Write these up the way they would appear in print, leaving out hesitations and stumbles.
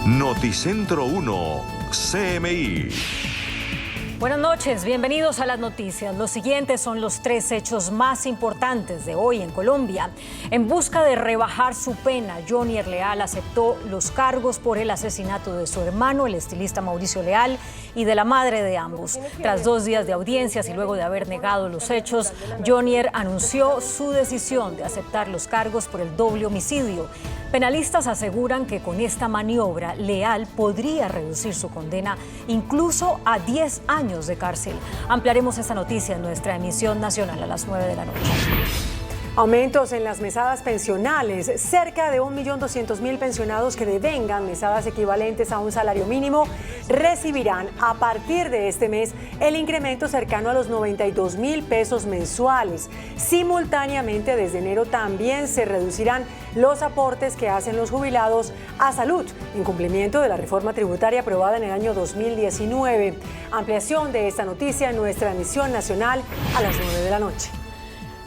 Noticentro 1, CMI. Buenas noches, bienvenidos a las noticias. Los siguientes son los 3 hechos más importantes de hoy en Colombia. En busca de rebajar su pena, Jonier Leal aceptó los cargos por el asesinato de su hermano, el estilista Mauricio Leal, y de la madre de ambos. Tras 2 días de audiencias y luego de haber negado los hechos, Jonier anunció su decisión de aceptar los cargos por el doble homicidio. Penalistas aseguran que con esta maniobra Leal podría reducir su condena incluso a 10 años de cárcel. Ampliaremos esta noticia en nuestra emisión nacional a las 9 de la noche. Aumentos en las mesadas pensionales. Cerca de 1.200.000 pensionados que devengan mesadas equivalentes a un salario mínimo recibirán a partir de este mes el incremento cercano a los 92.000 pesos mensuales. Simultáneamente, desde enero también se reducirán los aportes que hacen los jubilados a salud, en cumplimiento de la reforma tributaria aprobada en el año 2019. Ampliación de esta noticia en nuestra emisión nacional a las 9 de la noche.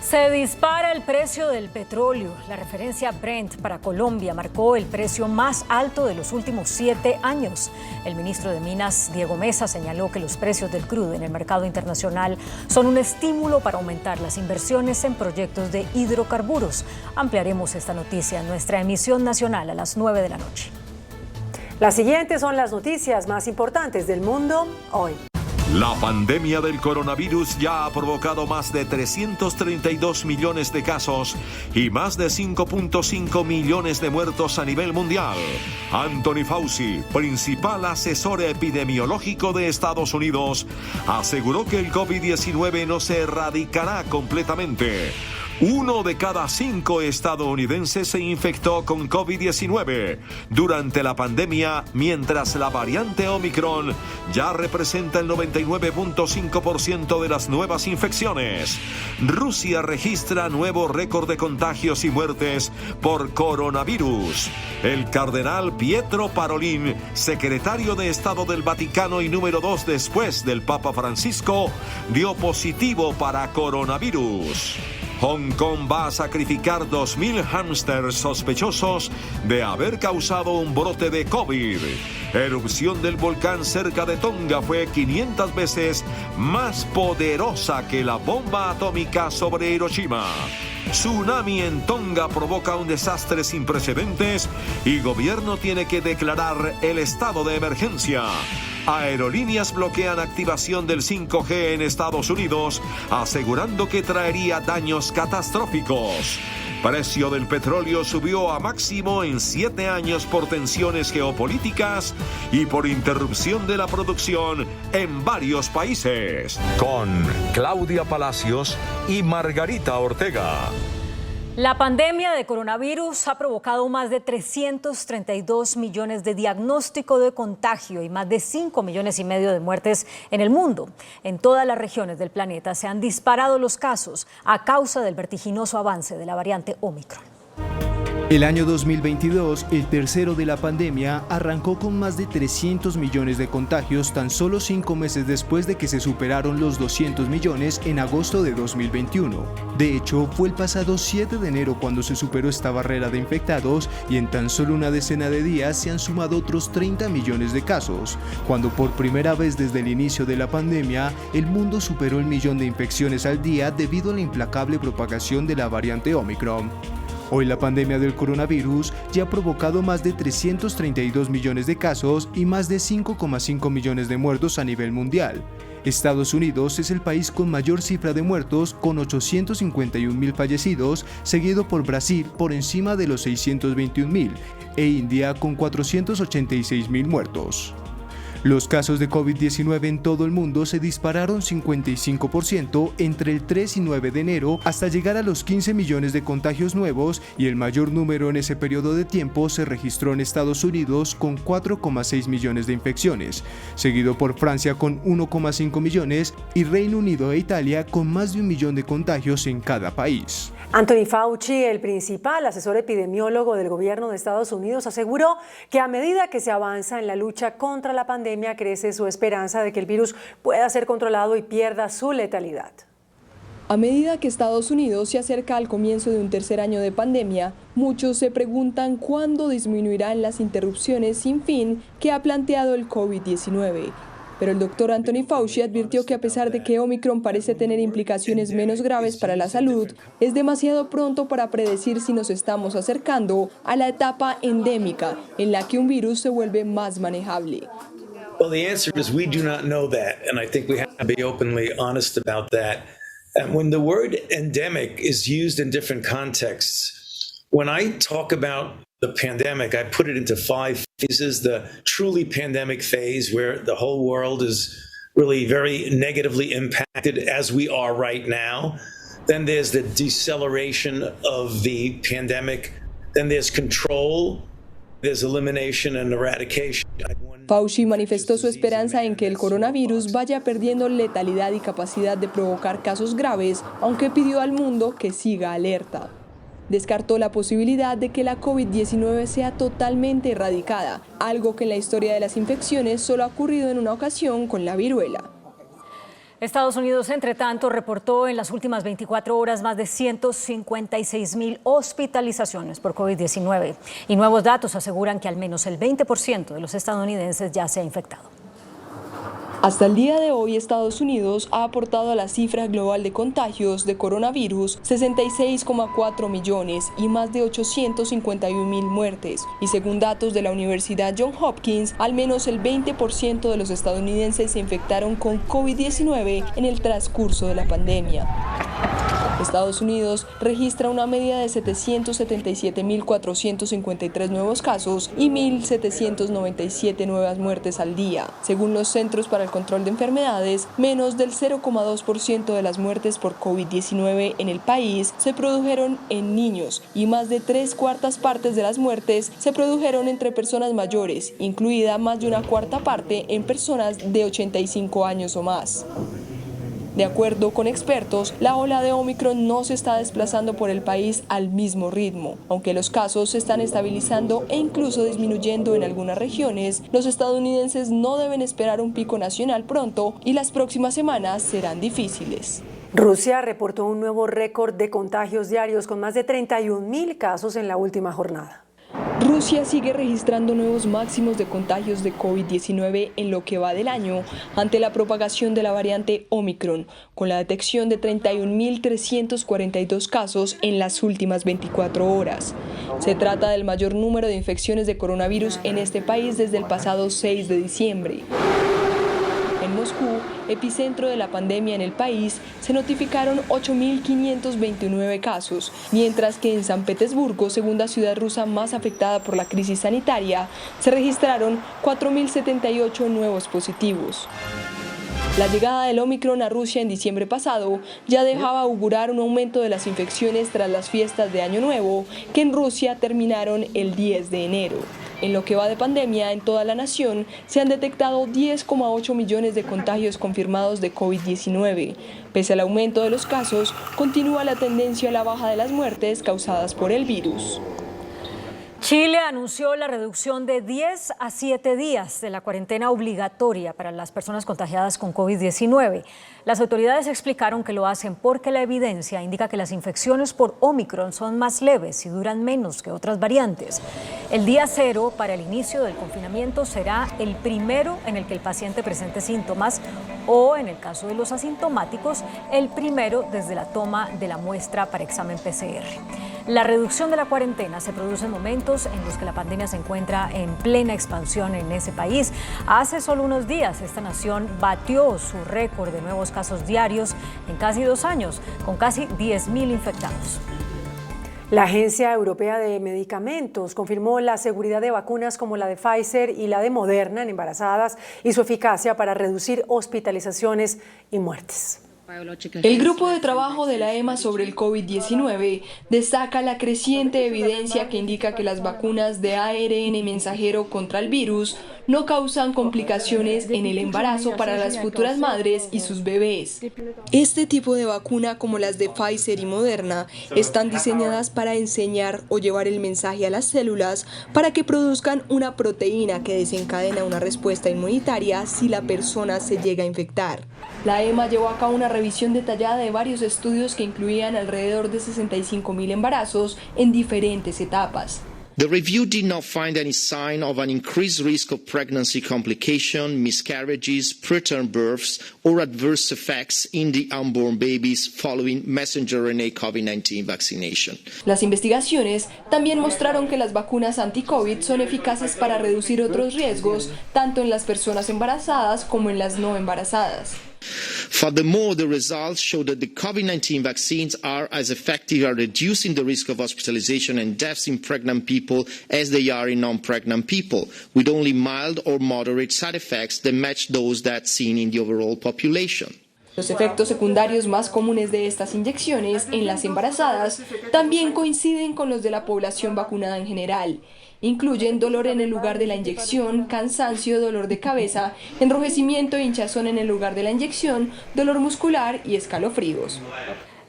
Se dispara el precio del petróleo. La referencia Brent para Colombia marcó el precio más alto de los últimos 7 años. El ministro de Minas, Diego Mesa, señaló que los precios del crudo en el mercado internacional son un estímulo para aumentar las inversiones en proyectos de hidrocarburos. Ampliaremos esta noticia en nuestra emisión nacional a las 9 de la noche. Las siguientes son las noticias más importantes del mundo hoy. La pandemia del coronavirus ya ha provocado más de 332 millones de casos y más de 5.5 millones de muertos a nivel mundial. Anthony Fauci, principal asesor epidemiológico de Estados Unidos, aseguró que el COVID-19 no se erradicará completamente. 1 de cada 5 estadounidenses se infectó con COVID-19 durante la pandemia, mientras la variante Omicron ya representa el 99.5% de las nuevas infecciones. Rusia registra nuevo récord de contagios y muertes por coronavirus. El cardenal Pietro Parolin, secretario de Estado del Vaticano y número 2 después del Papa Francisco, dio positivo para coronavirus. Hong Kong va a sacrificar 2.000 hámsters sospechosos de haber causado un brote de COVID. Erupción del volcán cerca de Tonga fue 500 veces más poderosa que la bomba atómica sobre Hiroshima. Tsunami en Tonga provoca un desastre sin precedentes y gobierno tiene que declarar el estado de emergencia. Aerolíneas bloquean activación del 5G en Estados Unidos, asegurando que traería daños catastróficos. Precio del petróleo subió a máximo en 7 años por tensiones geopolíticas y por interrupción de la producción en varios países. Con Claudia Palacios y Margarita Ortega. La pandemia de coronavirus ha provocado más de 332 millones de diagnósticos de contagio y más de 5,5 millones de muertes en el mundo. En todas las regiones del planeta se han disparado los casos a causa del vertiginoso avance de la variante Omicron. El año 2022, el tercero de la pandemia, arrancó con más de 300 millones de contagios tan solo 5 meses después de que se superaron los 200 millones en agosto de 2021. De hecho, fue el pasado 7 de enero cuando se superó esta barrera de infectados y en tan solo una decena de días se han sumado otros 30 millones de casos, cuando por primera vez desde el inicio de la pandemia, el mundo superó el millón de infecciones al día debido a la implacable propagación de la variante Omicron. Hoy la pandemia del coronavirus ya ha provocado más de 332 millones de casos y más de 5,5 millones de muertos a nivel mundial. Estados Unidos es el país con mayor cifra de muertos, con 851.000 fallecidos, seguido por Brasil por encima de los 621.000 e India con 486.000 muertos. Los casos de COVID-19 en todo el mundo se dispararon 55% entre el 3 y 9 de enero hasta llegar a los 15 millones de contagios nuevos y el mayor número en ese periodo de tiempo se registró en Estados Unidos con 4,6 millones de infecciones, seguido por Francia con 1,5 millones y Reino Unido e Italia con más de 1 millón de contagios en cada país. Anthony Fauci, el principal asesor epidemiólogo del gobierno de Estados Unidos, aseguró que a medida que se avanza en la lucha contra la pandemia, crece su esperanza de que el virus pueda ser controlado y pierda su letalidad. A medida que Estados Unidos se acerca al comienzo de un tercer año de pandemia, muchos se preguntan cuándo disminuirán las interrupciones sin fin que ha planteado el COVID-19. Pero el doctor Anthony Fauci advirtió que a pesar de que Omicron parece tener implicaciones menos graves para la salud, es demasiado pronto para predecir si nos estamos acercando a la etapa endémica, en la que un virus se vuelve más manejable. Well, the answer is we do not know that, and I think we have to be openly honest about that. And when the word endemic is used in different contexts, when I talk about the pandemic, I put it into 5 phases. The truly pandemic phase, where the whole world is really very negatively impacted, as we are right now. Then there's the deceleration of the pandemic. Then there's control. There's elimination and eradication. Fauci manifestó su esperanza en que el coronavirus vaya perdiendo letalidad y capacidad de provocar casos graves, aunque pidió al mundo que siga alerta. Descartó la posibilidad de que la COVID-19 sea totalmente erradicada, algo que en la historia de las infecciones solo ha ocurrido en una ocasión con la viruela. Estados Unidos, entre tanto, reportó en las últimas 24 horas más de 156,000 hospitalizaciones por COVID-19 y nuevos datos aseguran que al menos el 20% de los estadounidenses ya se ha infectado. Hasta el día de hoy, Estados Unidos ha aportado a la cifra global de contagios de coronavirus 66,4 millones y más de 851,000 muertes. Y según datos de la Universidad Johns Hopkins, al menos el 20% de los estadounidenses se infectaron con COVID-19 en el transcurso de la pandemia. Estados Unidos registra una media de 777,453 nuevos casos y 1,797 nuevas muertes al día. Según los Centros para el Control de Enfermedades, menos del 0,2% de las muertes por COVID-19 en el país se produjeron en niños y más de 3/4 partes de las muertes se produjeron entre personas mayores, incluida más de 1/4 parte en personas de 85 años o más. De acuerdo con expertos, la ola de Omicron no se está desplazando por el país al mismo ritmo. Aunque los casos se están estabilizando e incluso disminuyendo en algunas regiones, los estadounidenses no deben esperar un pico nacional pronto y las próximas semanas serán difíciles. Rusia reportó un nuevo récord de contagios diarios con más de 31,000 casos en la última jornada. Rusia sigue registrando nuevos máximos de contagios de COVID-19 en lo que va del año ante la propagación de la variante Omicron, con la detección de 31,342 casos en las últimas 24 horas. Se trata del mayor número de infecciones de coronavirus en este país desde el pasado 6 de diciembre. En Moscú, epicentro de la pandemia en el país, se notificaron 8,529 casos, mientras que en San Petersburgo, segunda ciudad rusa más afectada por la crisis sanitaria, se registraron 4,078 nuevos positivos. La llegada del Omicron a Rusia en diciembre pasado ya dejaba augurar un aumento de las infecciones tras las fiestas de Año Nuevo, que en Rusia terminaron el 10 de enero. En lo que va de pandemia, en toda la nación se han detectado 10,8 millones de contagios confirmados de COVID-19. Pese al aumento de los casos, continúa la tendencia a la baja de las muertes causadas por el virus. Chile anunció la reducción de 10 a 7 días de la cuarentena obligatoria para las personas contagiadas con COVID-19. Las autoridades explicaron que lo hacen porque la evidencia indica que las infecciones por Omicron son más leves y duran menos que otras variantes. El día cero para el inicio del confinamiento será el primero en el que el paciente presente síntomas o, en el caso de los asintomáticos, el primero desde la toma de la muestra para examen PCR. La reducción de la cuarentena se produce en momentos en los que la pandemia se encuentra en plena expansión en ese país. Hace solo unos días, esta nación batió su récord de nuevos casos diarios en casi 2 años, con casi 10,000 infectados. La Agencia Europea de Medicamentos confirmó la seguridad de vacunas como la de Pfizer y la de Moderna en embarazadas y su eficacia para reducir hospitalizaciones y muertes. El grupo de trabajo de la EMA sobre el COVID-19 destaca la creciente evidencia que indica que las vacunas de ARN mensajero contra el virus no causan complicaciones en el embarazo para las futuras madres y sus bebés. Este tipo de vacuna, como las de Pfizer y Moderna, están diseñadas para enseñar o llevar el mensaje a las células para que produzcan una proteína que desencadena una respuesta inmunitaria si la persona se llega a infectar. La EMA llevó a cabo una revisión detallada de varios estudios que incluían alrededor de 65.000 embarazos en diferentes etapas. The review did not find any sign of an increased risk of pregnancy complication, miscarriages, preterm births, or adverse effects in the unborn babies following messenger RNA COVID-19 vaccination. Las investigaciones también mostraron que las vacunas anti-COVID son eficaces para reducir otros riesgos, tanto en las personas embarazadas como en las no embarazadas. Furthermore, the results show that the COVID-19 vaccines are as effective at reducing the risk of hospitalization and deaths in pregnant people as they are in non-pregnant people, with only mild or moderate side effects that match those that seen in the overall population. Los efectos secundarios más comunes de estas inyecciones en las embarazadas también coinciden con los de la población vacunada en general. Incluyen dolor en el lugar de la inyección, cansancio, dolor de cabeza, enrojecimiento e hinchazón en el lugar de la inyección, dolor muscular y escalofríos.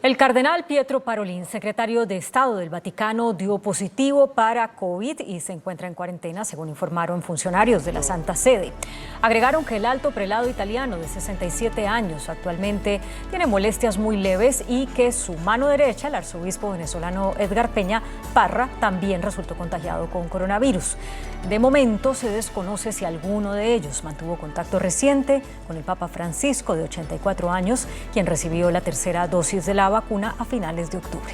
El cardenal Pietro Parolin, secretario de Estado del Vaticano, dio positivo para COVID y se encuentra en cuarentena, según informaron funcionarios de la Santa Sede. Agregaron que el alto prelado italiano de 67 años actualmente tiene molestias muy leves y que su mano derecha, el arzobispo venezolano Edgar Peña Parra, también resultó contagiado con coronavirus. De momento se desconoce si alguno de ellos mantuvo contacto reciente con el Papa Francisco, de 84 años, quien recibió la tercera dosis de la vacuna a finales de octubre.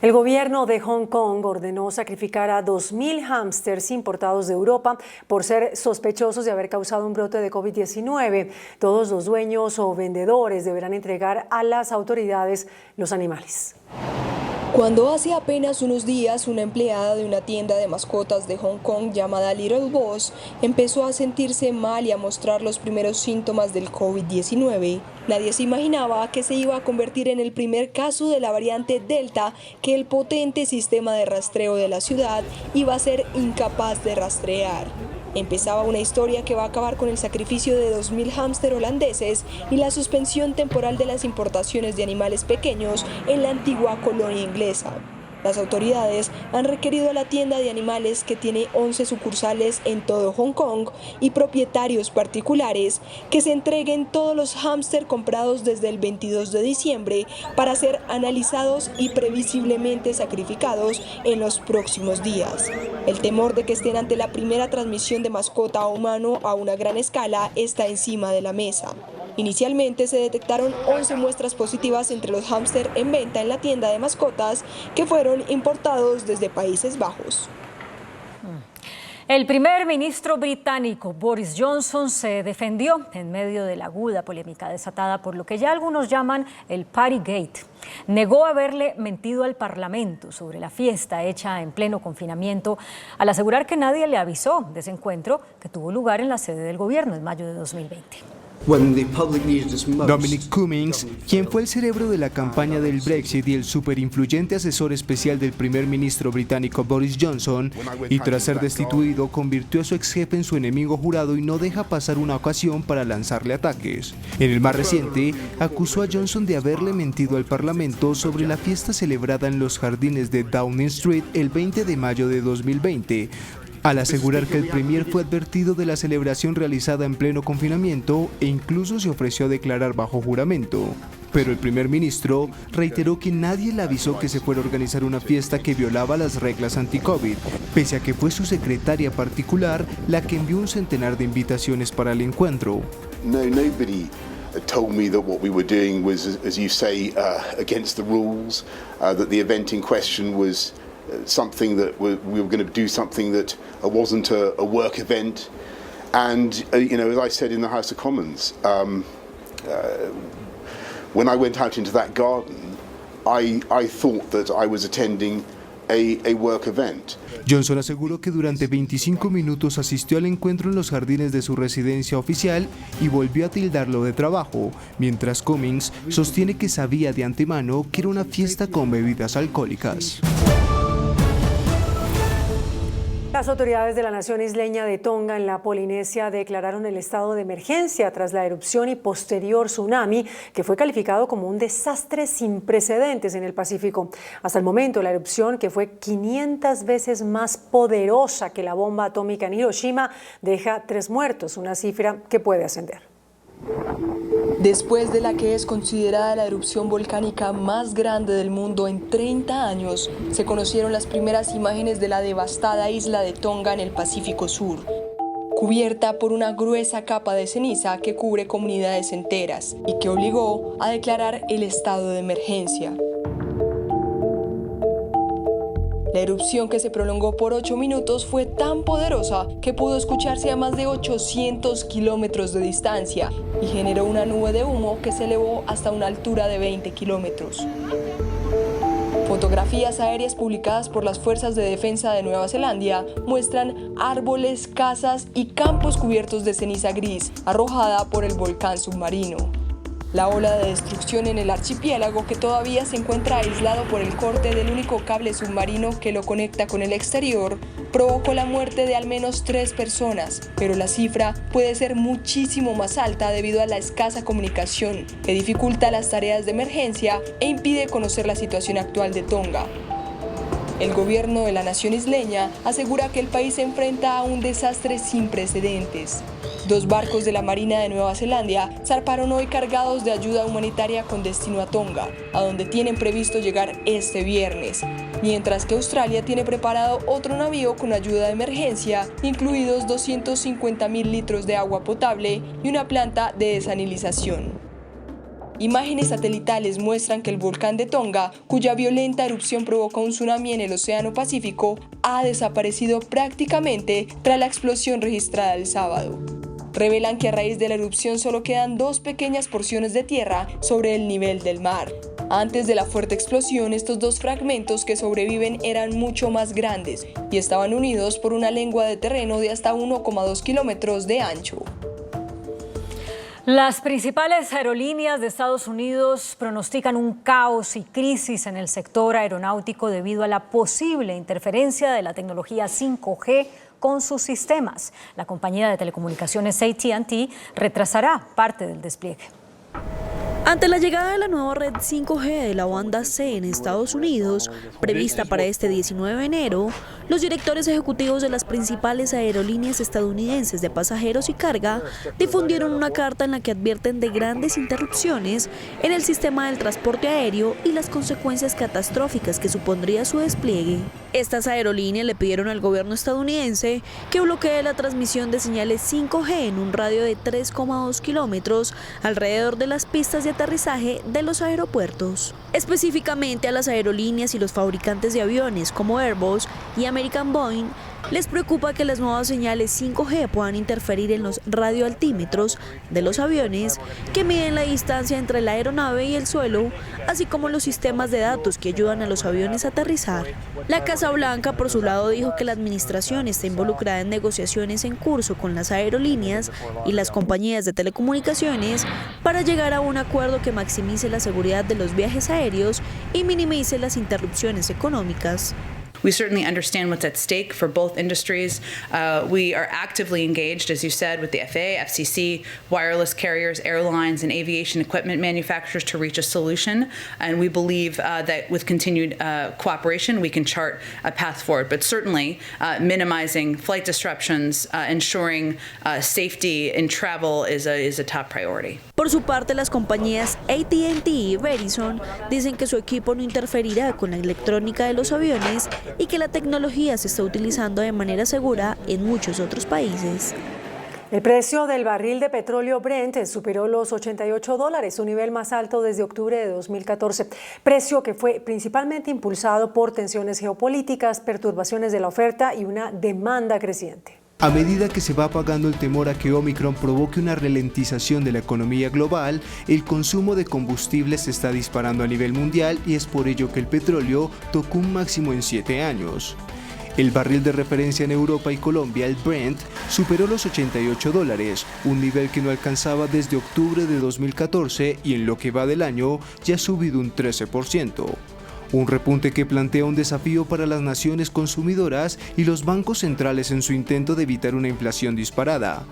El gobierno de Hong Kong ordenó sacrificar a 2.000 hámsters importados de Europa por ser sospechosos de haber causado un brote de COVID-19. Todos los dueños o vendedores deberán entregar a las autoridades los animales. Cuando hace apenas unos días una empleada de una tienda de mascotas de Hong Kong llamada Little Boss empezó a sentirse mal y a mostrar los primeros síntomas del COVID-19, nadie se imaginaba que se iba a convertir en el primer caso de la variante Delta que el potente sistema de rastreo de la ciudad iba a ser incapaz de rastrear. Empezaba una historia que va a acabar con el sacrificio de 2.000 hámster holandeses y la suspensión temporal de las importaciones de animales pequeños en la antigua colonia inglesa. Las autoridades han requerido a la tienda de animales, que tiene 11 sucursales en todo Hong Kong, y propietarios particulares que se entreguen todos los hámster comprados desde el 22 de diciembre para ser analizados y previsiblemente sacrificados en los próximos días. El temor de que estén ante la primera transmisión de mascota a humano a una gran escala está encima de la mesa. Inicialmente se detectaron 11 muestras positivas entre los hámster en venta en la tienda de mascotas que fueron importados desde Países Bajos. El primer ministro británico Boris Johnson se defendió en medio de la aguda polémica desatada por lo que ya algunos llaman el Partygate. Negó haberle mentido al Parlamento sobre la fiesta hecha en pleno confinamiento, al asegurar que nadie le avisó de ese encuentro que tuvo lugar en la sede del gobierno en mayo de 2020. Dominic Cummings, quien fue el cerebro de la campaña del Brexit y el superinfluyente asesor especial del primer ministro británico Boris Johnson, y tras ser destituido convirtió a su ex jefe en su enemigo jurado y no deja pasar una ocasión para lanzarle ataques. En el más reciente, acusó a Johnson de haberle mentido al Parlamento sobre la fiesta celebrada en los jardines de Downing Street el 20 de mayo de 2020, al asegurar que el premier fue advertido de la celebración realizada en pleno confinamiento e incluso se ofreció a declarar bajo juramento. Pero el primer ministro reiteró que nadie le avisó que se fuera a organizar una fiesta que violaba las reglas anti-COVID, pese a que fue su secretaria particular la que envió un centenar de invitaciones para el encuentro. Nobody told me that what we were doing was, as you say, against the rules, that the event in question was something that we were going to do something that wasn't a work event. And, as I said in the House of Commons, when I went out into that garden, I thought that I was attending a work event. Johnson aseguró que durante 25 minutos asistió al encuentro en los jardines de su residencia oficial y volvió a tildarlo de trabajo, mientras Cummings sostiene que sabía de antemano que era una fiesta con bebidas alcohólicas. Las autoridades de la nación isleña de Tonga, en la Polinesia, declararon el estado de emergencia tras la erupción y posterior tsunami, que fue calificado como un desastre sin precedentes en el Pacífico. Hasta el momento, la erupción, que fue 500 veces más poderosa que la bomba atómica en Hiroshima, deja 3 muertos, una cifra que puede ascender. Después de la que es considerada la erupción volcánica más grande del mundo en 30 años, se conocieron las primeras imágenes de la devastada isla de Tonga en el Pacífico Sur, cubierta por una gruesa capa de ceniza que cubre comunidades enteras y que obligó a declarar el estado de emergencia. La erupción, que se prolongó por 8 minutos, fue tan poderosa que pudo escucharse a más de 800 kilómetros de distancia y generó una nube de humo que se elevó hasta una altura de 20 kilómetros. Fotografías aéreas publicadas por las Fuerzas de Defensa de Nueva Zelanda muestran árboles, casas y campos cubiertos de ceniza gris arrojada por el volcán submarino. La ola de destrucción en el archipiélago, que todavía se encuentra aislado por el corte del único cable submarino que lo conecta con el exterior, provocó la muerte de al menos 3 personas, pero la cifra puede ser muchísimo más alta debido a la escasa comunicación, que dificulta las tareas de emergencia e impide conocer la situación actual de Tonga. El gobierno de la nación isleña asegura que el país se enfrenta a un desastre sin precedentes. 2 barcos de la Marina de Nueva Zelanda zarparon hoy cargados de ayuda humanitaria con destino a Tonga, a donde tienen previsto llegar este viernes, mientras que Australia tiene preparado otro navío con ayuda de emergencia, incluidos 250.000 litros de agua potable y una planta de desalinización. Imágenes satelitales muestran que el volcán de Tonga, cuya violenta erupción provocó un tsunami en el Océano Pacífico, ha desaparecido prácticamente tras la explosión registrada el sábado. Revelan que a raíz de la erupción solo quedan 2 pequeñas porciones de tierra sobre el nivel del mar. Antes de la fuerte explosión, estos 2 fragmentos que sobreviven eran mucho más grandes y estaban unidos por una lengua de terreno de hasta 1,2 kilómetros de ancho. Las principales aerolíneas de Estados Unidos pronostican un caos y crisis en el sector aeronáutico debido a la posible interferencia de la tecnología 5G con sus sistemas. La compañía de telecomunicaciones AT&T retrasará parte del despliegue. Ante la llegada de la nueva red 5G de la banda C en Estados Unidos, prevista para este 19 de enero, los directores ejecutivos de las principales aerolíneas estadounidenses de pasajeros y carga difundieron una carta en la que advierten de grandes interrupciones en el sistema del transporte aéreo y las consecuencias catastróficas que supondría su despliegue. Estas aerolíneas le pidieron al gobierno estadounidense que bloquee la transmisión de señales 5G en un radio de 3,2 kilómetros alrededor de las pistas de aterrizaje de los aeropuertos. Específicamente a las aerolíneas y los fabricantes de aviones como Airbus y American Boeing les preocupa que las nuevas señales 5G puedan interferir en los radioaltímetros de los aviones que miden la distancia entre la aeronave y el suelo, así como los sistemas de datos que ayudan a los aviones a aterrizar. La Casa Blanca, por su lado, dijo que la administración está involucrada en negociaciones en curso con las aerolíneas y las compañías de telecomunicaciones para llegar a un acuerdo que maximice la seguridad de los viajes aéreos y minimice las interrupciones económicas. We certainly understand what's at stake for both industries. We are actively engaged, as you said, with the FAA, FCC, wireless carriers, airlines, and aviation equipment manufacturers to reach a solution. And we believe that with continued cooperation, we can chart a path forward. But certainly, minimizing flight disruptions, ensuring safety in travel is a top priority. Por su parte, las compañías AT&T y Verizon dicen que su equipo no interferirá con la electrónica de los aviones y que la tecnología se está utilizando de manera segura en muchos otros países. El precio del barril de petróleo Brent superó los $88, su nivel más alto desde octubre de 2014, precio que fue principalmente impulsado por tensiones geopolíticas, perturbaciones de la oferta y una demanda creciente. A medida que se va apagando el temor a que Omicron provoque una ralentización de la economía global, el consumo de combustibles se está disparando a nivel mundial y es por ello que el petróleo tocó un máximo en 7 años. El barril de referencia en Europa y Colombia, el Brent, superó los $88, un nivel que no alcanzaba desde octubre de 2014 y en lo que va del año ya ha subido un 13%. Un repunte que plantea un desafío para las naciones consumidoras y los bancos centrales en su intento de evitar una inflación disparada.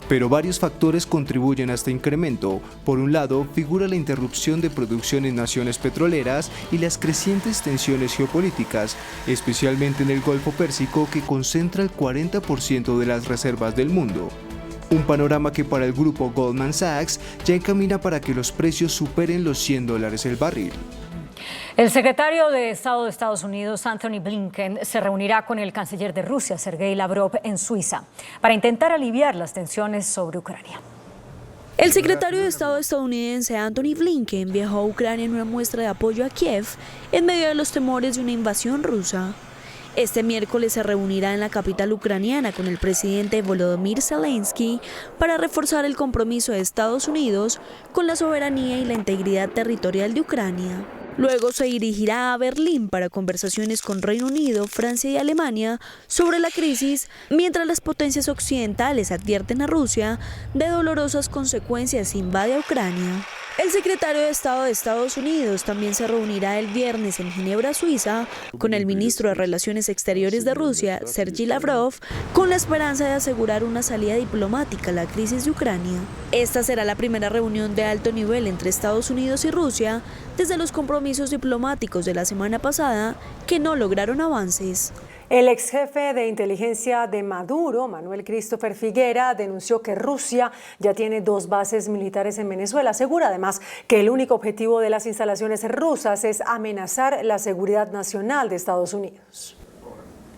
Pero varios factores contribuyen a este incremento. Por un lado, figura la interrupción de producción en naciones petroleras y las crecientes tensiones geopolíticas, especialmente en el Golfo Pérsico, que concentra el 40% de las reservas del mundo. Un panorama que para el grupo Goldman Sachs ya encamina para que los precios superen los $100 el barril. El secretario de Estado de Estados Unidos, Anthony Blinken, se reunirá con el canciller de Rusia, Sergei Lavrov, en Suiza, para intentar aliviar las tensiones sobre Ucrania. El secretario de Estado estadounidense Anthony Blinken viajó a Ucrania en una muestra de apoyo a Kiev en medio de los temores de una invasión rusa. Este miércoles se reunirá en la capital ucraniana con el presidente Volodymyr Zelensky para reforzar el compromiso de Estados Unidos con la soberanía y la integridad territorial de Ucrania. Luego se dirigirá a Berlín para conversaciones con Reino Unido, Francia y Alemania sobre la crisis, mientras las potencias occidentales advierten a Rusia de dolorosas consecuencias si invade a Ucrania. El secretario de Estado de Estados Unidos también se reunirá el viernes en Ginebra, Suiza, con el ministro de Relaciones Exteriores de Rusia, Sergei Lavrov, con la esperanza de asegurar una salida diplomática a la crisis de Ucrania. Esta será la primera reunión de alto nivel entre Estados Unidos y Rusia desde los compromisos diplomáticos de la semana pasada que no lograron avances. El ex jefe de inteligencia de Maduro, Manuel Christopher Figuera, denunció que Rusia ya tiene 2 bases militares en Venezuela. Asegura además que el único objetivo de las instalaciones rusas es amenazar la seguridad nacional de Estados Unidos.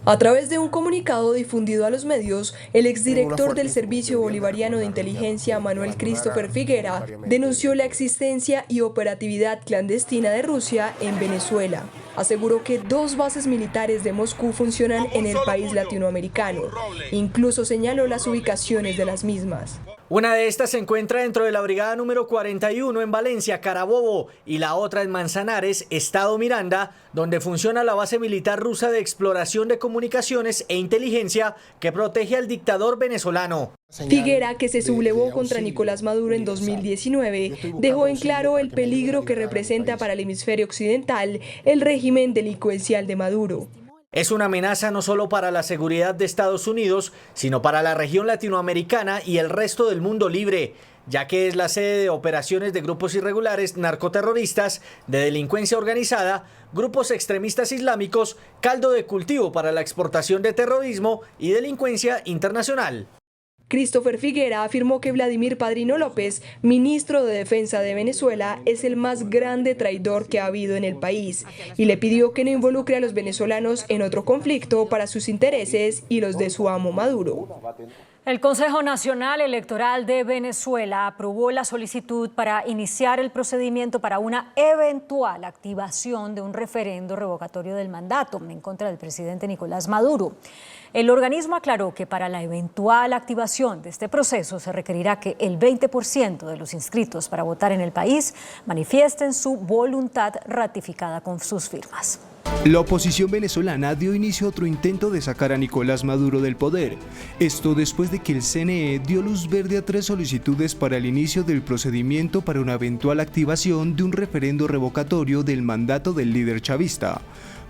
A través de un comunicado difundido a los medios, el exdirector del Servicio Bolivariano de Inteligencia, Manuel Christopher Figuera, denunció la existencia y operatividad clandestina de Rusia en Venezuela. Aseguró que 2 bases militares de Moscú funcionan en el país latinoamericano. Incluso señaló las ubicaciones de las mismas. Una de estas se encuentra dentro de la brigada número 41 en Valencia, Carabobo, y la otra en Manzanares, Estado Miranda, donde funciona la base militar rusa de exploración de comunicaciones e inteligencia que protege al dictador venezolano. Figuera, que se sublevó contra Nicolás Maduro en 2019, dejó en claro el peligro que representa para el hemisferio occidental el régimen delincuencial de Maduro. Es una amenaza no solo para la seguridad de Estados Unidos, sino para la región latinoamericana y el resto del mundo libre, ya que es la sede de operaciones de grupos irregulares narcoterroristas, de delincuencia organizada, grupos extremistas islámicos, caldo de cultivo para la exportación de terrorismo y delincuencia internacional. Christopher Figuera afirmó que Vladimir Padrino López, ministro de Defensa de Venezuela, es el más grande traidor que ha habido en el país y le pidió que no involucre a los venezolanos en otro conflicto para sus intereses y los de su amo Maduro. El Consejo Nacional Electoral de Venezuela aprobó la solicitud para iniciar el procedimiento para una eventual activación de un referendo revocatorio del mandato en contra del presidente Nicolás Maduro. El organismo aclaró que para la eventual activación de este proceso se requerirá que el 20% de los inscritos para votar en el país manifiesten su voluntad ratificada con sus firmas. La oposición venezolana dio inicio a otro intento de sacar a Nicolás Maduro del poder. Esto después de que el CNE dio luz verde a 3 solicitudes para el inicio del procedimiento para una eventual activación de un referendo revocatorio del mandato del líder chavista.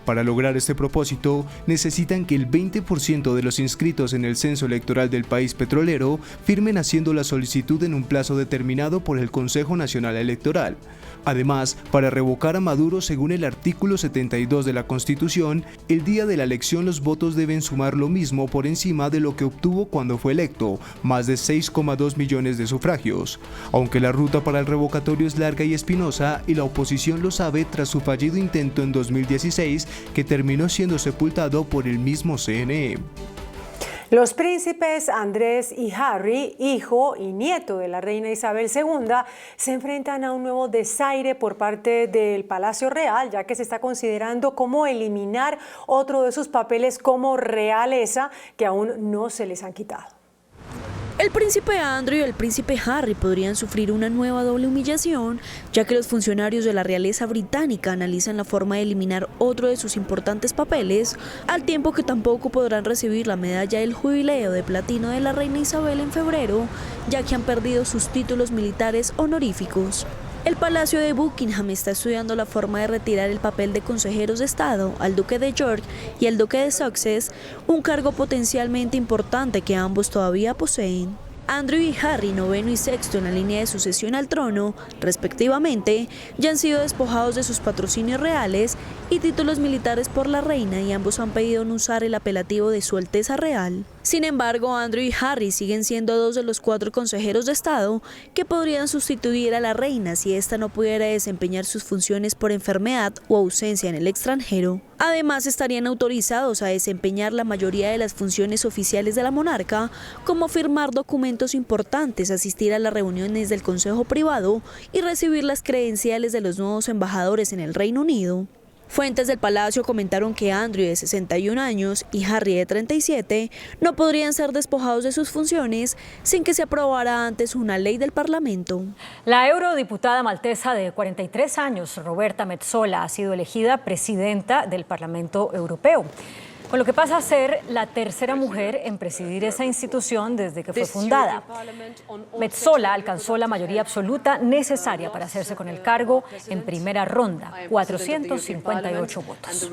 Para lograr este propósito, necesitan que el 20% de los inscritos en el censo electoral del país petrolero firmen haciendo la solicitud en un plazo determinado por el Consejo Nacional Electoral. Además, para revocar a Maduro, según el artículo 72 de la Constitución, el día de la elección los votos deben sumar lo mismo por encima de lo que obtuvo cuando fue electo, más de 6,2 millones de sufragios. Aunque la ruta para el revocatorio es larga y espinosa, y la oposición lo sabe tras su fallido intento en 2016, que terminó siendo sepultado por el mismo CNE. Los príncipes Andrés y Harry, hijo y nieto de la reina Isabel II, se enfrentan a un nuevo desaire por parte del Palacio Real, ya que se está considerando cómo eliminar otro de sus papeles como realeza que aún no se les han quitado. El príncipe Andrew y el príncipe Harry podrían sufrir una nueva doble humillación, ya que los funcionarios de la realeza británica analizan la forma de eliminar otro de sus importantes papeles, al tiempo que tampoco podrán recibir la medalla del jubileo de platino de la reina Isabel en febrero, ya que han perdido sus títulos militares honoríficos. El Palacio de Buckingham está estudiando la forma de retirar el papel de consejeros de Estado al duque de York y al duque de Sussex, un cargo potencialmente importante que ambos todavía poseen. Andrew y Harry, noveno y sexto en la línea de sucesión al trono, respectivamente, ya han sido despojados de sus patrocinios reales y títulos militares por la reina y ambos han pedido no usar el apelativo de Su Alteza Real. Sin embargo, Andrew y Harry siguen siendo 2 de los 4 consejeros de Estado que podrían sustituir a la reina si ésta no pudiera desempeñar sus funciones por enfermedad o ausencia en el extranjero. Además, estarían autorizados a desempeñar la mayoría de las funciones oficiales de la monarca, como firmar documentos importantes, asistir a las reuniones del Consejo Privado y recibir las credenciales de los nuevos embajadores en el Reino Unido. Fuentes del Palacio comentaron que Andrew, de 61 años, y Harry, de 37, no podrían ser despojados de sus funciones sin que se aprobara antes una ley del Parlamento. La eurodiputada maltesa de 43 años, Roberta Metsola, ha sido elegida presidenta del Parlamento Europeo, con lo que pasa a ser la tercera mujer en presidir esa institución desde que fue fundada. Metsola alcanzó la mayoría absoluta necesaria para hacerse con el cargo en primera ronda, 458 votos.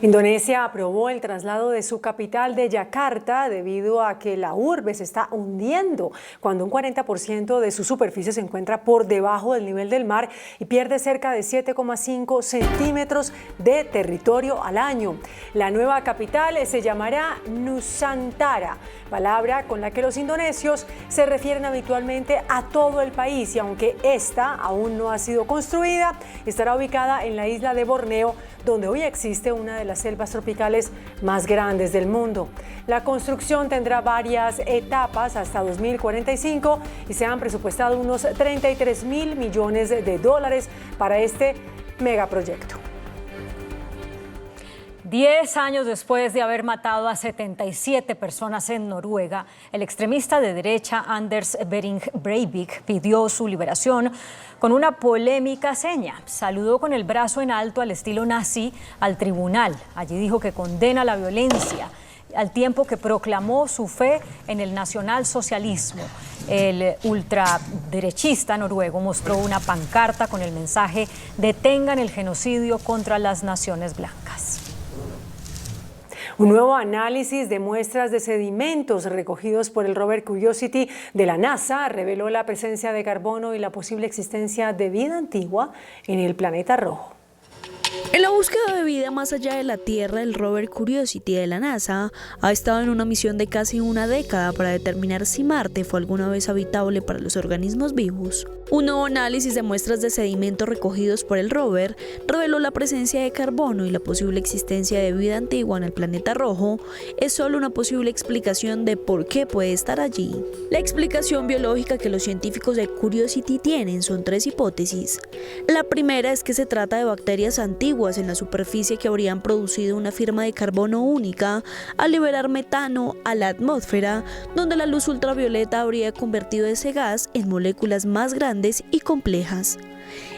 Indonesia aprobó el traslado de su capital de Yakarta debido a que la urbe se está hundiendo cuando un 40% de su superficie se encuentra por debajo del nivel del mar y pierde cerca de 7,5 centímetros de territorio al año. La nueva capital se llamará Nusantara, palabra con la que los indonesios se refieren habitualmente a todo el país, y aunque esta aún no ha sido construida, estará ubicada en la isla de Borneo, donde hoy existe una de las selvas tropicales más grandes del mundo. La construcción tendrá varias etapas hasta 2045 y se han presupuestado unos 33.000 millones de dólares para este megaproyecto. 10 años después de haber matado a 77 personas en Noruega, el extremista de derecha Anders Behring Breivik pidió su liberación con una polémica seña. Saludó con el brazo en alto al estilo nazi al tribunal. Allí dijo que condena la violencia, al tiempo que proclamó su fe en el nacionalsocialismo. El ultraderechista noruego mostró una pancarta con el mensaje "Detengan el genocidio contra las naciones blancas". Un nuevo análisis de muestras de sedimentos recogidos por el rover Curiosity de la NASA reveló la presencia de carbono y la posible existencia de vida antigua en el planeta rojo. En la búsqueda de vida más allá de la Tierra, el rover Curiosity de la NASA ha estado en una misión de casi una década para determinar si Marte fue alguna vez habitable para los organismos vivos. Un nuevo análisis de muestras de sedimentos recogidos por el rover reveló la presencia de carbono y la posible existencia de vida antigua en el planeta rojo. Es solo una posible explicación de por qué puede estar allí. La explicación biológica que los científicos de Curiosity tienen son 3 hipótesis. La primera es que se trata de bacterias antiguas en la superficie que habrían producido una firma de carbono única al liberar metano a la atmósfera, donde la luz ultravioleta habría convertido ese gas en moléculas más grandes y complejas.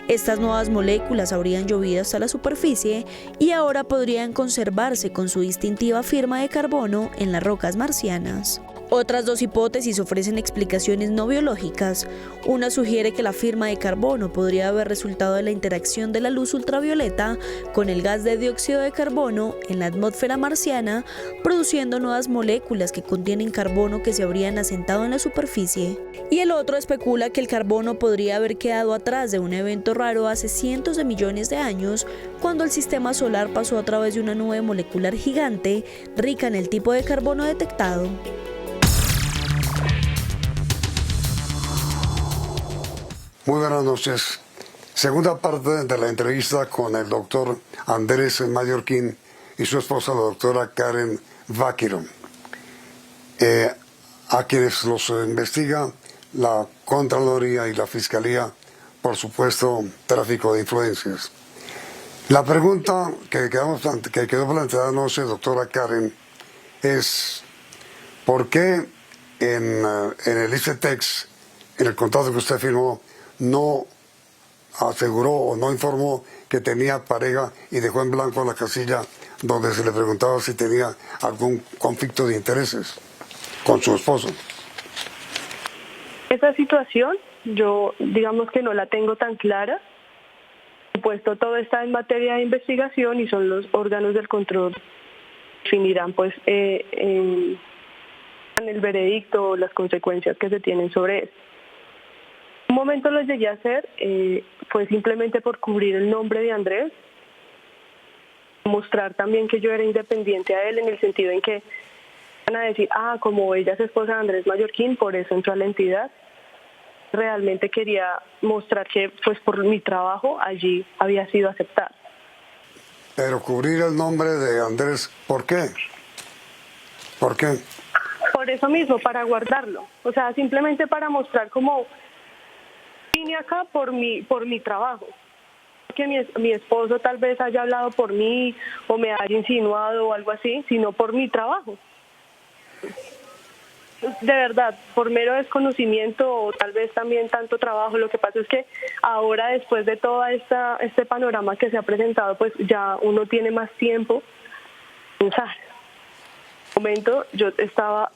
Estas nuevas moléculas habrían llovido hasta la superficie y ahora podrían conservarse con su distintiva firma de carbono en las rocas marcianas. Otras 2 hipótesis ofrecen explicaciones no biológicas. Una sugiere que la firma de carbono podría haber resultado de la interacción de la luz ultravioleta con el gas de dióxido de carbono en la atmósfera marciana, produciendo nuevas moléculas que contienen carbono que se habrían asentado en la superficie. Y el otro especula que el carbono podría haber quedado atrás de un evento raro hace cientos de millones de años, cuando el sistema solar pasó a través de una nube molecular gigante rica en el tipo de carbono detectado. Muy buenas noches. Segunda parte de la entrevista con el doctor Andrés Mallorquín y su esposa, la doctora Karen Vaquero, a quienes los investiga la Contraloría y la Fiscalía por supuesto tráfico de influencias. La pregunta que quedó planteada anoche, doctora Karen, es ¿por qué en el ICETEX, en el contrato que usted firmó, no aseguró o no informó que tenía pareja y dejó en blanco la casilla donde se le preguntaba si tenía algún conflicto de intereses con su esposo? Esa situación yo digamos que no la tengo tan clara. Por supuesto, todo está en materia de investigación y son los órganos del control que definirán pues en el veredicto las consecuencias que se tienen sobre eso. Un momento lo llegué a hacer, fue simplemente por cubrir el nombre de Andrés, mostrar también que yo era independiente a él en el sentido en que Van a decir, como ella es esposa de Andrés Mallorquín, por eso entró a la entidad. Realmente quería mostrar que, pues, por mi trabajo allí había sido aceptada. Pero cubrir el nombre de Andrés, ¿por qué? ¿Por qué? Por eso mismo, para guardarlo. O sea, simplemente para mostrar como vine acá por mi trabajo. Que mi esposo tal vez haya hablado por mí o me haya insinuado o algo así, sino por mi trabajo. De verdad, por mero desconocimiento o tal vez también tanto trabajo. Lo que pasa es que ahora, después de todo este panorama que se ha presentado, pues ya uno tiene más tiempo para pensar. En un momento yo estaba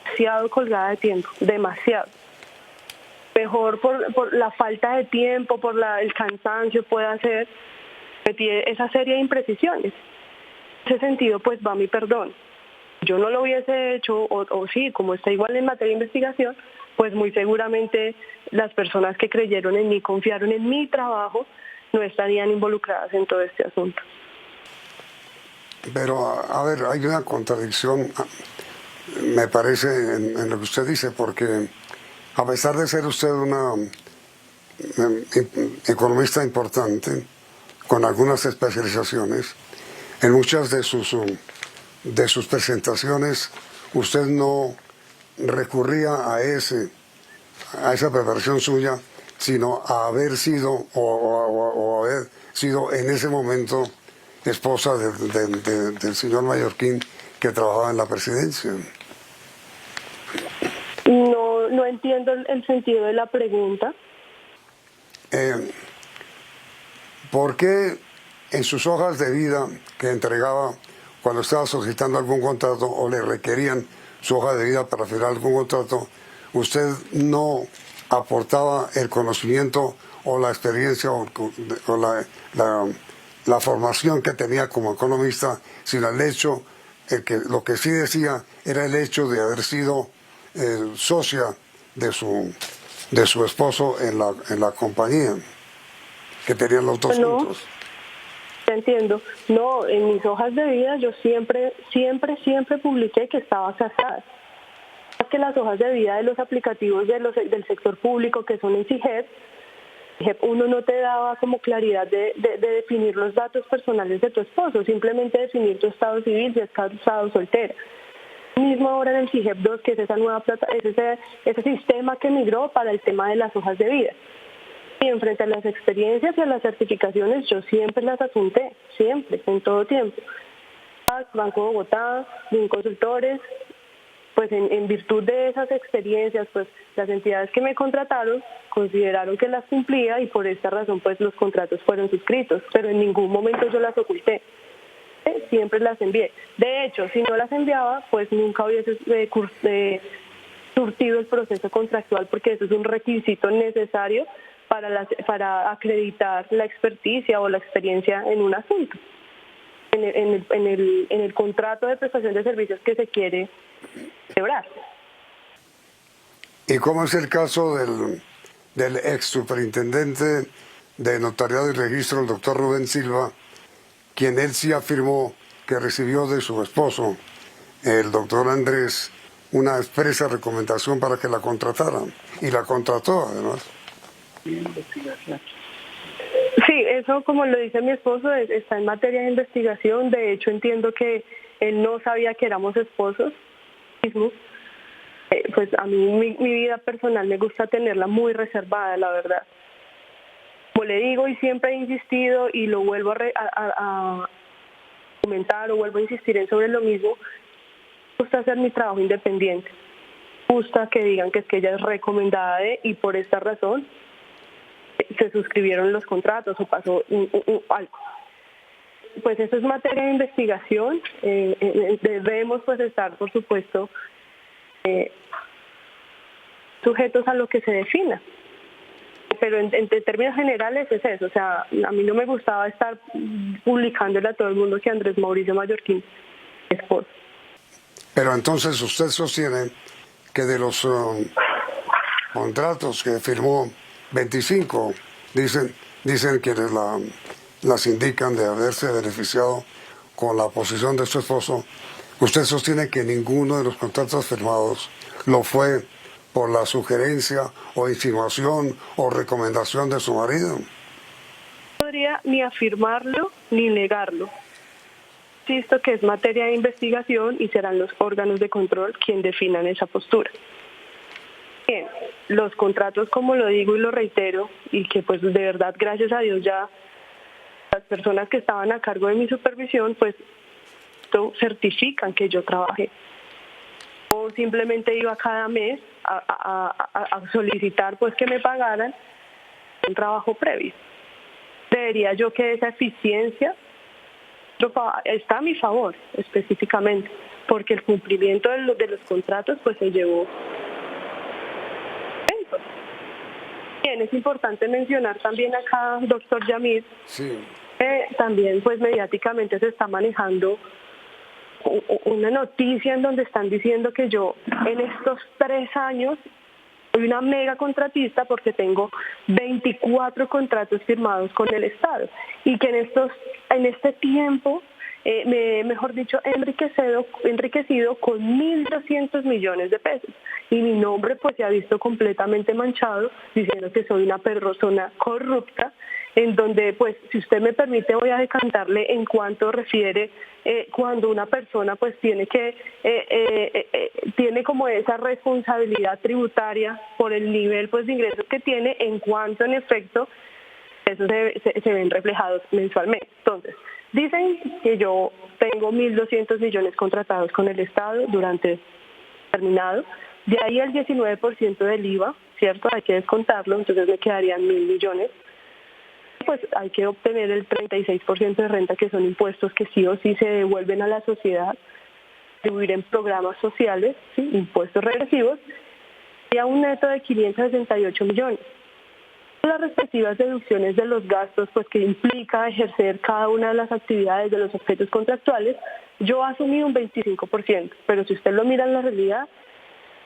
demasiado colgada de tiempo, demasiado. Mejor por la falta de tiempo, por el cansancio puede ser, esa serie de imprecisiones. En ese sentido, pues va mi perdón. Yo no lo hubiese hecho, o sí, como está igual en materia de investigación, pues muy seguramente las personas que creyeron en mí, confiaron en mi trabajo, no estarían involucradas en todo este asunto. Pero, a ver, hay una contradicción, me parece, en lo que usted dice, porque a pesar de ser usted una economista importante, con algunas especializaciones, en muchas de sus presentaciones usted no recurría a esa preparación suya, sino a haber sido o haber sido en ese momento esposa del señor Mallorquín, que trabajaba en la presidencia. No entiendo el sentido de la pregunta. ¿Por qué en sus hojas de vida que entregaba cuando estaba solicitando algún contrato o le requerían su hoja de vida para firmar algún contrato, usted no aportaba el conocimiento o la experiencia o la formación que tenía como economista, sino el hecho, lo que sí decía era el hecho de haber sido socia de su esposo en la compañía, que tenían los dos juntos? Te entiendo. No, en mis hojas de vida yo siempre publiqué que estaba casada. Es que las hojas de vida de los aplicativos del sector público, que son en CIGEP, uno no te daba como claridad de definir los datos personales de tu esposo, simplemente definir tu estado civil, si es casado o soltera. Mismo ahora en el CIGEP 2, que es esa nueva ese sistema que migró para el tema de las hojas de vida. Y en frente a las experiencias y a las certificaciones, yo siempre las apunté, siempre, en todo tiempo. Banco de Bogotá, Consultores, pues en virtud de esas experiencias, pues las entidades que me contrataron consideraron que las cumplía y por esta razón pues los contratos fueron suscritos, pero en ningún momento yo las oculté. Siempre las envié. De hecho, si no las enviaba, pues nunca hubiese surtido el proceso contractual, porque eso es un requisito necesario para acreditar la experticia o la experiencia en un asunto, en el contrato de prestación de servicios que se quiere celebrar. ¿Y cómo es el caso del ex superintendente de Notariado y Registro, el doctor Rubén Silva, quien él sí afirmó que recibió de su esposo, el doctor Andrés, una expresa recomendación para que la contrataran? Y la contrató, además. Sí, eso, como lo dice mi esposo, está en materia de investigación. De hecho, entiendo que él no sabía que éramos esposos mismos. Pues a mí mi vida personal me gusta tenerla muy reservada, la verdad. Como le digo y siempre he insistido y lo vuelvo a comentar o vuelvo a insistir sobre lo mismo, me gusta hacer mi trabajo independiente. Me gusta que digan que es que ella es recomendada y por esta razón se suscribieron los contratos o pasó algo. Pues eso es materia de investigación. Debemos pues estar, por supuesto, sujetos a lo que se defina. Pero en términos generales es eso. O sea, a mí no me gustaba estar publicándole a todo el mundo que Andrés Mauricio Mallorquín es esposo. Pero entonces usted sostiene que de los contratos que firmó, 25 dicen quienes las indican de haberse beneficiado con la posición de su esposo, Usted sostiene que ninguno de los contratos firmados lo fue por la sugerencia o insinuación o recomendación de su marido. No podría ni afirmarlo ni negarlo. Insisto que es materia de investigación y serán los órganos de control quienes definan esa postura. Bien, los contratos, como lo digo y lo reitero, y que pues de verdad, gracias a Dios, ya las personas que estaban a cargo de mi supervisión, pues certifican que yo trabajé. O simplemente iba cada mes a solicitar pues que me pagaran un trabajo previo. Creería yo que esa eficiencia está a mi favor específicamente, porque el cumplimiento de los contratos pues se llevó. Bien, es importante mencionar también acá, doctor Yamir, sí, también pues mediáticamente se está manejando una noticia en donde están diciendo que yo en estos 3 años soy una mega contratista porque tengo 24 contratos firmados con el Estado y que en este tiempo me he, mejor dicho, enriquecido con 1.200 millones de pesos. Y mi nombre pues se ha visto completamente manchado diciendo que soy una persona corrupta, en donde pues si usted me permite voy a decantarle en cuanto refiere cuando una persona pues tiene como esa responsabilidad tributaria por el nivel pues de ingresos que tiene, en cuanto en efecto eso se ven reflejados mensualmente. Entonces, dicen que yo tengo 1.200 millones contratados con el Estado durante terminado, de ahí el 19% del IVA, ¿cierto? Hay que descontarlo, entonces me quedarían 1.000 millones. Pues hay que obtener el 36% de renta, que son impuestos que sí o sí se devuelven a la sociedad, distribuir en programas sociales, ¿sí? Impuestos regresivos, y a un neto de 568 millones. Las respectivas deducciones de los gastos pues que implica ejercer cada una de las actividades de los objetos contractuales, yo asumí un 25%, pero si usted lo mira en la realidad,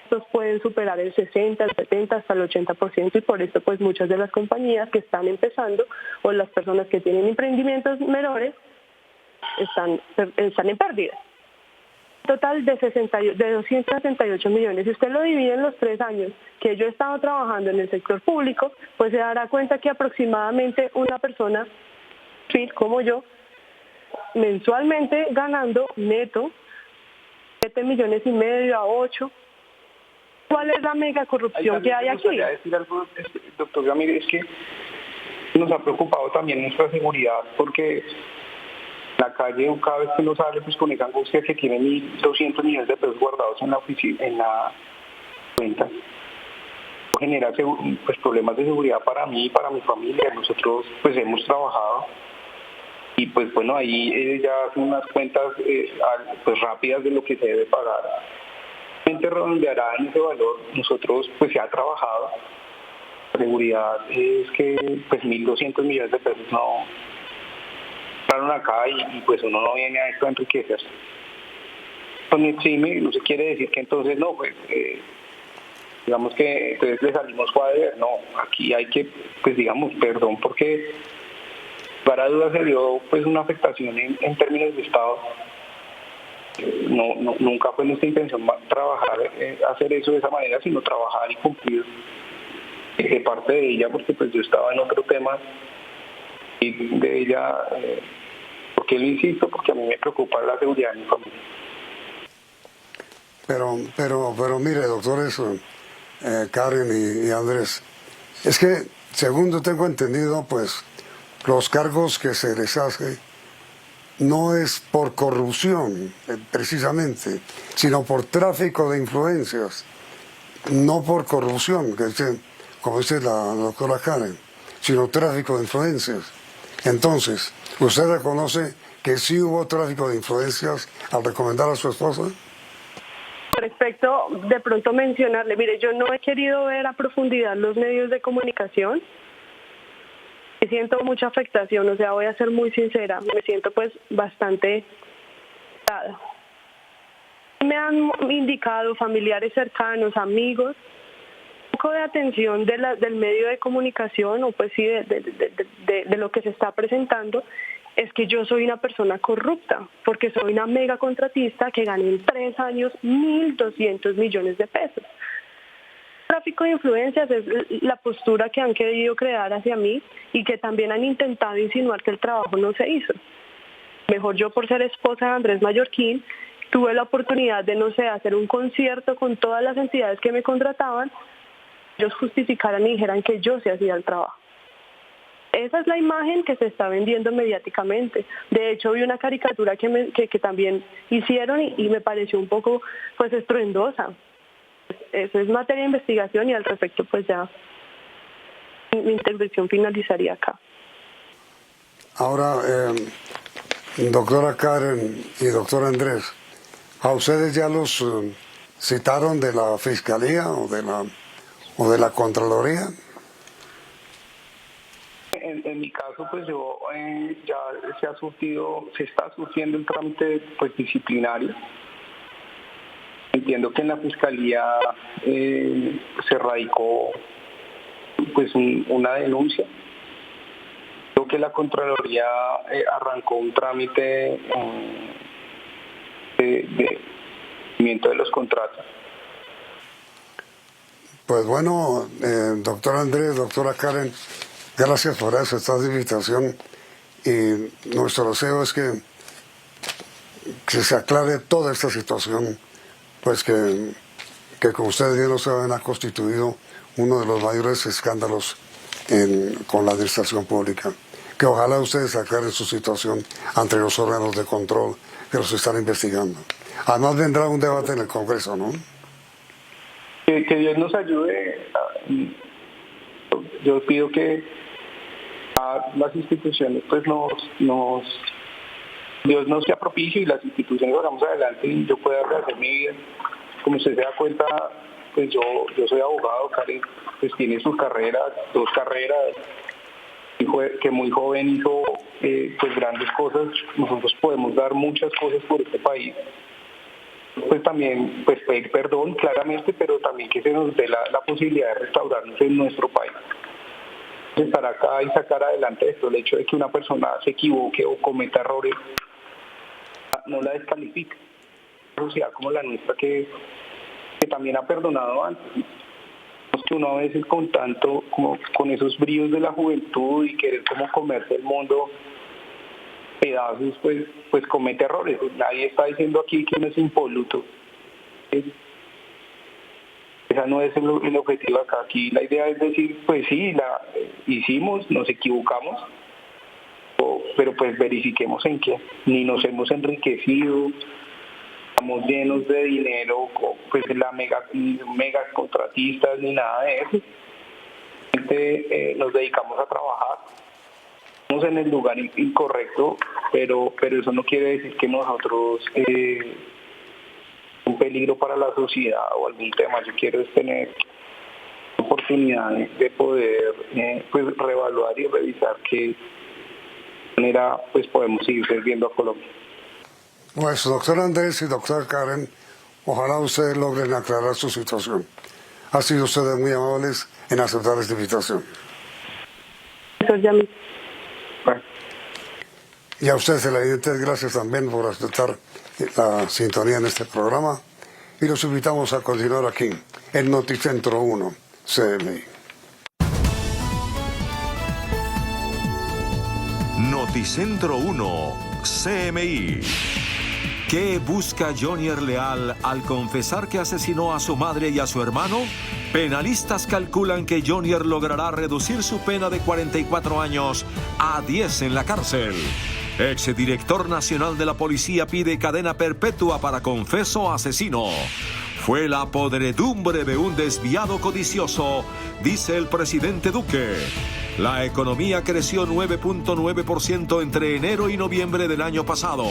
estos pueden superar el 60, el 70, hasta el 80%, y por esto pues muchas de las compañías que están empezando o las personas que tienen emprendimientos menores están en pérdida. Total de 268 millones. Si usted lo divide en los 3 años que yo he estado trabajando en el sector público, pues se dará cuenta que aproximadamente una persona como yo, mensualmente ganando neto 7,5 millones a 8. ¿Cuál es la mega corrupción que hay aquí? Me gustaría decir algo, doctor Yamir, es que nos ha preocupado también nuestra seguridad, porque la calle, cada vez que uno sale pues con esa angustia que tiene 1.200 millones de pesos guardados en la oficina, en la cuenta, genera pues problemas de seguridad para mí y para mi familia. Nosotros pues hemos trabajado y pues bueno, ahí ya hacen unas cuentas pues rápidas de lo que se debe pagar. Redondeará en ese valor. Nosotros pues se ha trabajado. La seguridad es que pues 1.200 millones de pesos no entraron acá y pues uno no viene a esto a enriquecerse. Con exime no se quiere decir que entonces no, pues digamos que entonces le salimos a deber. No, aquí hay que pues digamos perdón, porque para dudas se dio pues una afectación en términos de Estado. Nunca fue nuestra intención trabajar, hacer eso de esa manera, sino trabajar y cumplir de parte de ella, porque pues yo estaba en otro tema y de ella, porque lo insisto, porque a mí me preocupa la seguridad de mi familia. Pero mire, doctores Karen y Andrés, es que según yo tengo entendido, pues los cargos que se les hace no es por corrupción, precisamente, sino por tráfico de influencias, no por corrupción, como dice la doctora Karen, sino tráfico de influencias. Entonces, ¿usted reconoce que sí hubo tráfico de influencias al recomendar a su esposa? Respecto, de pronto mencionarle, mire, yo no he querido ver a profundidad los medios de comunicación. Siento mucha afectación, o sea, voy a ser muy sincera, me siento pues bastante afectada. Me han indicado familiares cercanos, amigos, un poco de atención del medio de comunicación o pues sí de lo que se está presentando, es que yo soy una persona corrupta, porque soy una mega contratista que gané en 3 años 1.200 millones de pesos. Tráfico de influencias es la postura que han querido crear hacia mí y que también han intentado insinuar que el trabajo no se hizo. Mejor yo, por ser esposa de Andrés Mallorquín, tuve la oportunidad de, no sé, hacer un concierto con todas las entidades que me contrataban, ellos justificaran y dijeran que yo se hacía el trabajo. Esa es la imagen que se está vendiendo mediáticamente. De hecho, vi una caricatura que también hicieron y me pareció un poco pues estruendosa. Eso es materia de investigación y al respecto pues ya mi intervención finalizaría acá. Ahora, doctora Karen y doctor Andrés, ¿a ustedes ya los citaron de la Fiscalía o de la Contraloría? En mi caso, pues yo ya se está surtiendo el trámite pues disciplinario. Entiendo que en la Fiscalía se radicó pues una denuncia. Creo que la Contraloría arrancó un trámite de seguimiento de los contratos. Pues bueno, doctor Andrés, doctora Karen, gracias por esta invitación y nuestro deseo es que se aclare toda esta situación, pues que como ustedes bien lo saben ha constituido uno de los mayores escándalos con la administración pública. Que ojalá ustedes aclaren su situación ante los órganos de control que los están investigando. Además vendrá un debate en el Congreso, ¿no? Que Dios nos ayude. Yo pido que a las instituciones pues Dios nos sea propicio y las instituciones vamos adelante y yo pueda rehacer mi vida. Como usted se da cuenta, pues yo soy abogado, Karen pues tiene sus carreras, 2 carreras, que muy joven hizo pues grandes cosas. Nosotros podemos dar muchas cosas por este país. Pues también pues pedir perdón claramente, pero también que se nos dé la posibilidad de restaurarnos en nuestro país. Estar acá y sacar adelante esto, el hecho de que una persona se equivoque o cometa errores no la descalifica. Una sociedad como la nuestra que también ha perdonado antes. Que uno a veces con esos bríos de la juventud y querer como comerse el mundo pedazos, pues comete errores. Nadie está diciendo aquí que uno es impoluto. Esa no es el objetivo acá. Aquí la idea es decir, pues sí, la hicimos, nos equivocamos, pero pues verifiquemos en qué. Ni nos hemos enriquecido, estamos llenos de dinero, pues mega contratistas, ni nada de eso. Nos dedicamos a trabajar. Estamos en el lugar incorrecto, pero eso no quiere decir que nosotros un peligro para la sociedad o algún tema. Yo quiero tener oportunidades de poder pues reevaluar y revisar qué manera pues podemos seguir sirviendo a Colombia. Pues doctor Andrés y doctor Karen, ojalá ustedes logren aclarar su situación. Han sido ustedes muy amables en aceptar esta invitación. Y a ustedes, televidentes, gracias también por aceptar la sintonía en este programa. Y los invitamos a continuar aquí en Noticentro 1, CMI. Noticentro 1, CMI. ¿Qué busca Jonier Leal al confesar que asesinó a su madre y a su hermano? Penalistas calculan que Jonier logrará reducir su pena de 44 años a 10 en la cárcel. Exdirector nacional de la policía pide cadena perpetua para confeso asesino. Fue la podredumbre de un desviado codicioso, dice el presidente Duque. La economía creció 9.9% entre enero y noviembre del año pasado.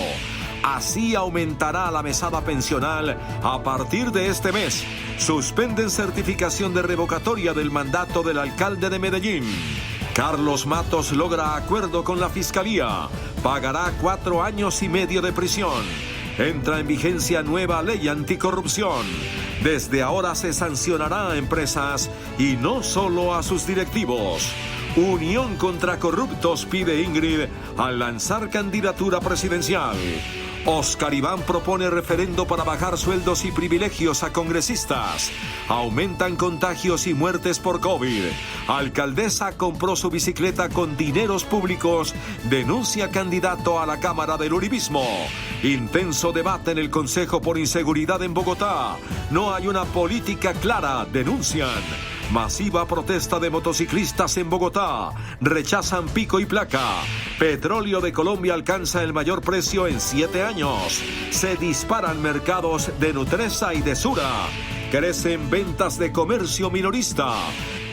Así aumentará la mesada pensional a partir de este mes. Suspenden certificación de revocatoria del mandato del alcalde de Medellín. Carlos Matos logra acuerdo con la Fiscalía. Pagará 4 años y medio de prisión. Entra en vigencia nueva ley anticorrupción. Desde ahora se sancionará a empresas y no solo a sus directivos. Unión contra corruptos pide Ingrid al lanzar candidatura presidencial. Oscar Iván propone referendo para bajar sueldos y privilegios a congresistas. Aumentan contagios y muertes por COVID. Alcaldesa compró su bicicleta con dineros públicos. Denuncia candidato a la Cámara del Uribismo. Intenso debate en el Consejo por inseguridad en Bogotá. No hay una política clara, denuncian. Masiva protesta de motociclistas en Bogotá. Rechazan pico y placa. Petróleo de Colombia alcanza el mayor precio en 7 años. Se disparan mercados de Nutresa y de Sura. Crecen ventas de comercio minorista.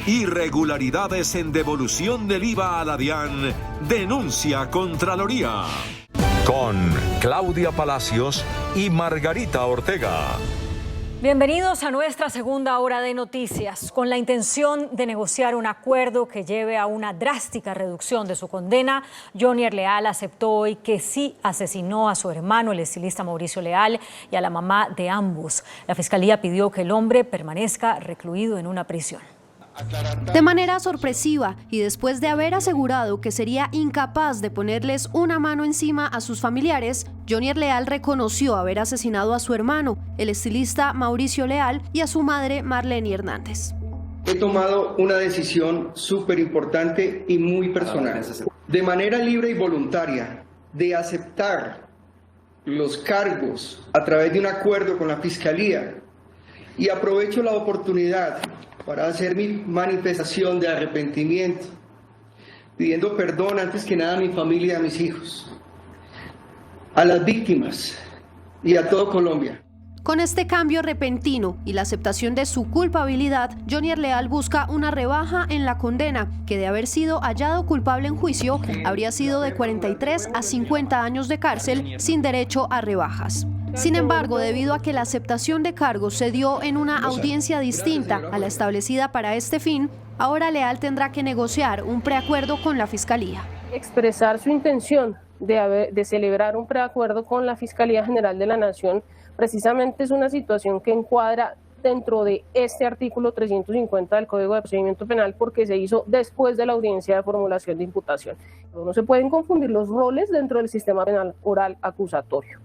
Irregularidades en devolución del IVA a la DIAN. Denuncia Contraloría. Con Claudia Palacios y Margarita Ortega. Bienvenidos a nuestra segunda hora de noticias. Con la intención de negociar un acuerdo que lleve a una drástica reducción de su condena, Jonier Leal aceptó hoy que sí asesinó a su hermano, el estilista Mauricio Leal, y a la mamá de ambos. La fiscalía pidió que el hombre permanezca recluido en una prisión. De manera sorpresiva y después de haber asegurado que sería incapaz de ponerles una mano encima a sus familiares, Jonier Leal reconoció haber asesinado a su hermano, el estilista Mauricio Leal, y a su madre Marlene Hernández. He tomado una decisión súper importante y muy personal. De manera libre y voluntaria, de aceptar los cargos a través de un acuerdo con la Fiscalía, y aprovecho la oportunidad para hacer mi manifestación de arrepentimiento, pidiendo perdón antes que nada a mi familia y a mis hijos, a las víctimas y a todo Colombia. Con este cambio repentino y la aceptación de su culpabilidad, Jonier Leal busca una rebaja en la condena, que de haber sido hallado culpable en juicio, habría sido de 43 a 50 años de cárcel sin derecho a rebajas. Sin embargo, debido a que la aceptación de cargos se dio en una audiencia distinta a la establecida para este fin, ahora Leal tendrá que negociar un preacuerdo con la Fiscalía. Expresar su intención de celebrar un preacuerdo con la Fiscalía General de la Nación precisamente es una situación que encuadra dentro de este artículo 350 del Código de Procedimiento Penal, porque se hizo después de la audiencia de formulación de imputación. No se pueden confundir los roles dentro del sistema penal oral acusatorio.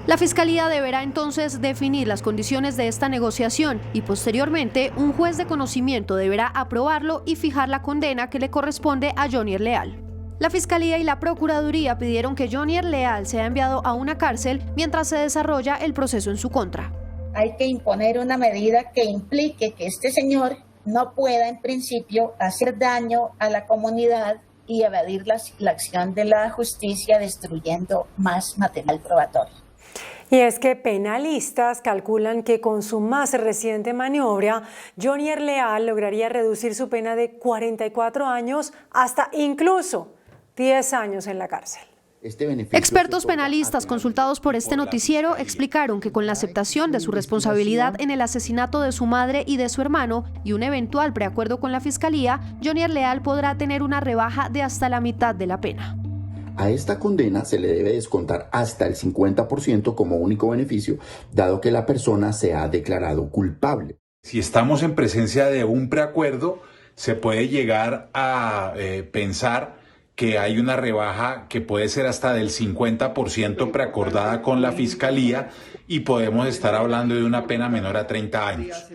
La Fiscalía deberá entonces definir las condiciones de esta negociación y posteriormente un juez de conocimiento deberá aprobarlo y fijar la condena que le corresponde a Jonier Leal. La Fiscalía y la Procuraduría pidieron que Jonier Leal sea enviado a una cárcel mientras se desarrolla el proceso en su contra. Hay que imponer una medida que implique que este señor no pueda en principio hacer daño a la comunidad y evadir la acción de la justicia destruyendo más material probatorio. Y es que penalistas calculan que con su más reciente maniobra, Jonier Leal lograría reducir su pena de 44 años hasta incluso 10 años en la cárcel. Expertos penalistas consultados por este noticiero explicaron que con la aceptación de su responsabilidad en el asesinato de su madre y de su hermano y un eventual preacuerdo con la Fiscalía, Jonier Leal podrá tener una rebaja de hasta la mitad de la pena. A esta condena se le debe descontar hasta el 50% como único beneficio, dado que la persona se ha declarado culpable. Si estamos en presencia de un preacuerdo, se puede llegar a pensar que hay una rebaja que puede ser hasta del 50% preacordada con la Fiscalía y podemos estar hablando de una pena menor a 30 años.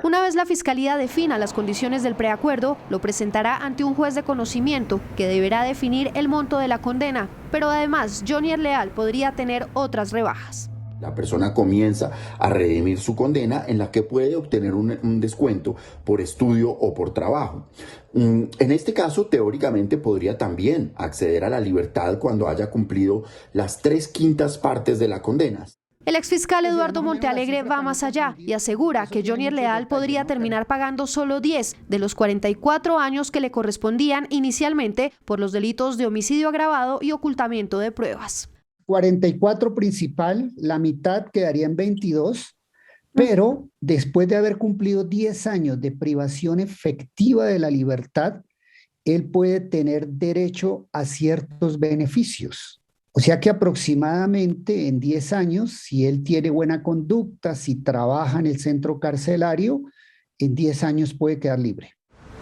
Una vez la Fiscalía defina las condiciones del preacuerdo, lo presentará ante un juez de conocimiento que deberá definir el monto de la condena, pero además Jonier Leal podría tener otras rebajas. La persona comienza a redimir su condena en la que puede obtener un descuento por estudio o por trabajo. En este caso, teóricamente podría también acceder a la libertad cuando haya cumplido las 3/5 partes de la condena. El exfiscal Eduardo Montealegre va más allá y asegura que Jonier Leal podría terminar pagando solo 10 de los 44 años que le correspondían inicialmente por los delitos de homicidio agravado y ocultamiento de pruebas. 44 principal, la mitad quedaría en 22, pero después de haber cumplido 10 años de privación efectiva de la libertad, él puede tener derecho a ciertos beneficios. O sea que aproximadamente en 10 años, si él tiene buena conducta, si trabaja en el centro carcelario, en 10 años puede quedar libre.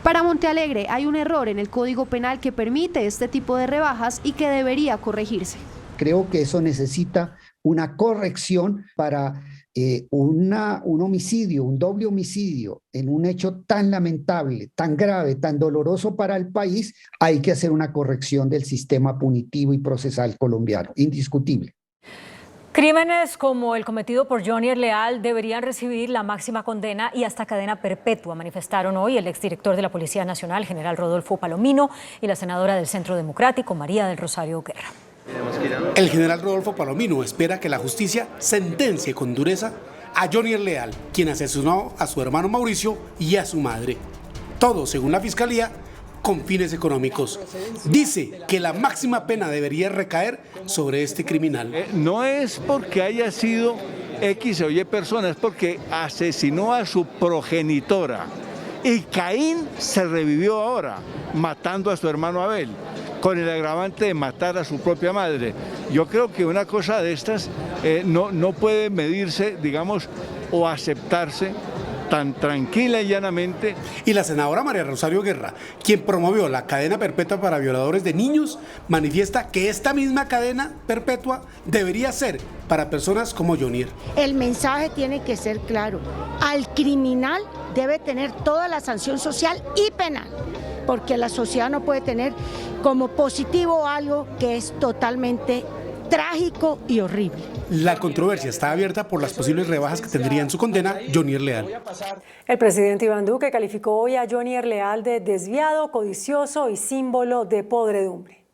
Para Montealegre hay un error en el Código Penal que permite este tipo de rebajas y que debería corregirse. Creo que eso necesita una corrección para un homicidio, un doble homicidio, en un hecho tan lamentable, tan grave, tan doloroso para el país. Hay que hacer una corrección del sistema punitivo y procesal colombiano, indiscutible. Crímenes como el cometido por Johnny Leal deberían recibir la máxima condena y hasta cadena perpetua, manifestaron hoy el exdirector de la Policía Nacional, general Rodolfo Palomino, y la senadora del Centro Democrático, María del Rosario Guerra. El general Rodolfo Palomino espera que la justicia sentencie con dureza a Johnny Leal, quien asesinó a su hermano Mauricio y a su madre. Todo, según la Fiscalía, con fines económicos. Dice que la máxima pena debería recaer sobre este criminal. No es porque haya sido X o Y persona, es porque asesinó a su progenitora. Y Caín se revivió ahora, matando a su hermano Abel, con el agravante de matar a su propia madre. Yo creo que una cosa de estas no puede medirse, digamos, o aceptarse tan tranquila y llanamente. Y la senadora María Rosario Guerra, quien promovió la cadena perpetua para violadores de niños, manifiesta que esta misma cadena perpetua debería ser para personas como Johnny. El mensaje tiene que ser claro. Al criminal debe tener toda la sanción social y penal, porque la sociedad no puede tener como positivo algo que es totalmente trágico y horrible. La controversia está abierta por las posibles rebajas que tendría en su condena Johnny Leal. El presidente Iván Duque calificó hoy a Johnny Leal de desviado, codicioso y símbolo de podredumbre.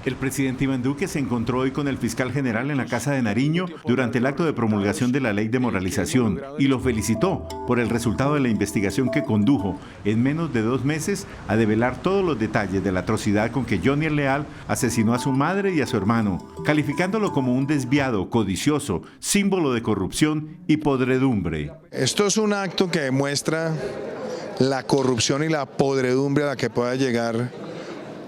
El presidente Iván Duque se encontró hoy con el fiscal general en la Casa de Nariño durante el acto de promulgación de la ley de moralización y lo felicitó por el resultado de la investigación que condujo en menos de 2 meses a develar todos los detalles de la atrocidad con que Johnny Leal asesinó a su madre y a su hermano, calificándolo como un desviado, codicioso, símbolo de corrupción y podredumbre. Esto es un acto que demuestra la corrupción y la podredumbre a la que pueda llegar